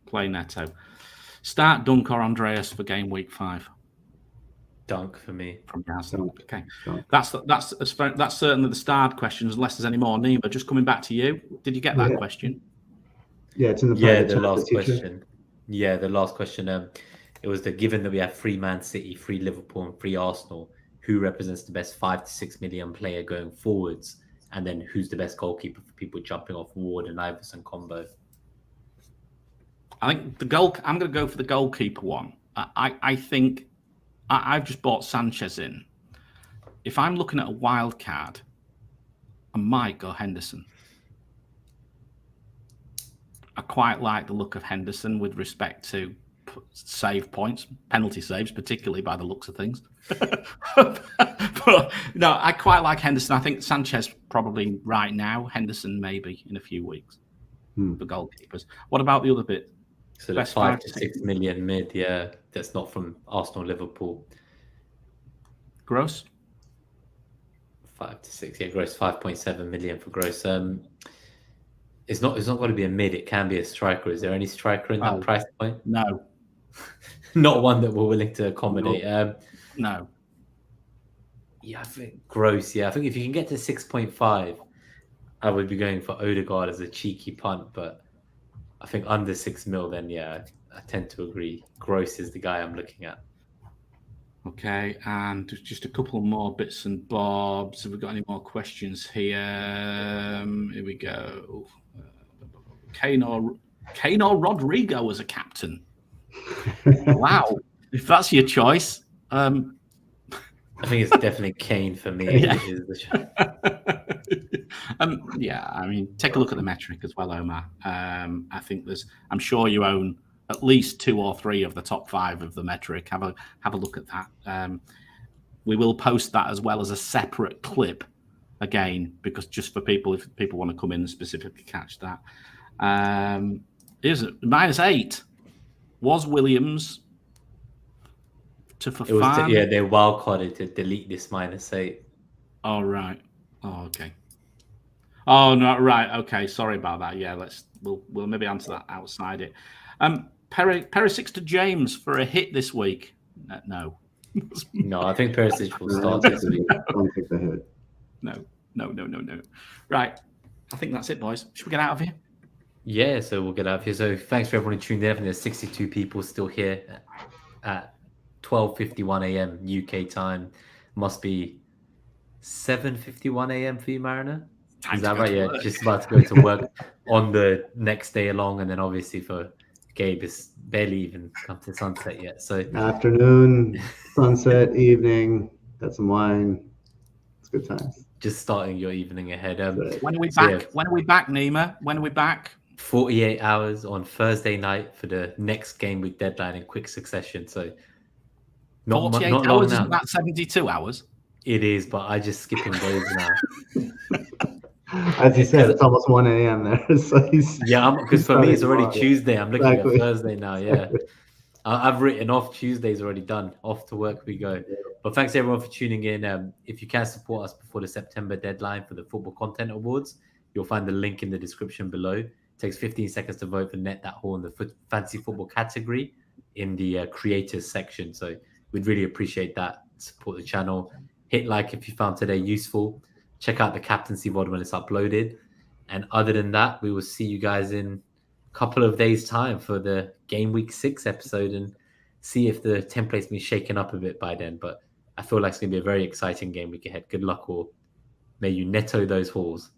Play Neto. Start Dunk or Andreas for game week 5. Dunk for me. From Gazan. Okay. That's certainly the start questions, unless there's any more. Nima, just coming back to you. Did you get that question? Yeah, it's in the last question. Yeah, the last question. It was given that we have 3 Man City, 3 Liverpool, and 3 Arsenal, who represents the best 5 to 6 million player going forwards? And then who's the best goalkeeper for people jumping off Ward and Iverson combo? I think I'm going to go for the goalkeeper one. I think I've just bought Sanchez in. If I'm looking at a wild card, I might go Henderson. I quite like the look of Henderson with respect to save points, penalty saves, particularly by the looks of things. But no, I quite like Henderson. I think Sanchez probably right now, Henderson maybe in a few weeks for goalkeepers. What about the other bit? So the 5 to 6 million mid, yeah, that's not from Arsenal, Liverpool. Gross? 5 to 6, yeah, gross 5.7 million for gross. It's not going to be a mid. It can be a striker. Is there any striker in that price point? No. Not one that we're willing to accommodate. No. Yeah, I think gross. Yeah, I think if you can get to 6.5, I would be going for Odegaard as a cheeky punt. But I think under 6 mil, then yeah, I tend to agree. Gross is the guy I'm looking at. Okay, and just a couple more bits and bobs. Have we got any more questions here? Here we go. Kane or Rodrigo as a captain? Wow, if that's your choice. I think it's definitely Kane for me. Yeah. Yeah, I mean, take a look at the metric as well, Omar. I think I'm sure you own at least 2 or 3 of the top 5 of the metric. Have a look at that. We will post that as well as a separate clip again, because just for people, if people want to come in and specifically catch that. Is it -8? Was Williams to Fofana? Yeah, they wildcarded to delete this -8. Oh right. Oh okay. Oh no, right. Okay, sorry about that. Yeah, we'll maybe answer that outside it. Perisic to James for a hit this week. No. No, I think Perisic will start this week. Don't take the hit. No. Right. I think that's it, boys. Should we get out of here? Yeah, so we'll get out of here. So thanks for everyone who tuned in. I think there's 62 people still here at 12:51 a.m. UK time. Must be 7:51 a.m. for you, Mariner. Is that right? Yeah, just about to go to work on the next day along, and then obviously for Gabe, it's barely even come to sunset yet. So afternoon, sunset, evening, got some wine. It's good times. Just starting your evening ahead. When are we back? Yeah. When are we back, Nima? When are we back? 48 hours on Thursday night for the next game week deadline in quick succession. So not 48 not hours, long now. Isn't that 72 hours? It is, but I just skipping days now. As you said, it's almost 1 a.m. there. So because for me it's already Tuesday. I'm looking exactly. at Thursday now. Yeah, I've written off. Tuesday's already done. Off to work we go. But thanks everyone for tuning in. If you can support us before the September deadline for the Football Content Awards, you'll find the link in the description below. It takes 15 seconds to vote for Net That Haul in the fantasy football category in the creators section. So we'd really appreciate that. Support the channel. Hit like if you found today useful. Check out the Captaincy VOD when it's uploaded. And other than that, we will see you guys in a couple of days' time for the Game Week 6 episode and see if the template's been shaken up a bit by then. But I feel like it's going to be a very exciting game week ahead. Good luck all. May you netto those hauls.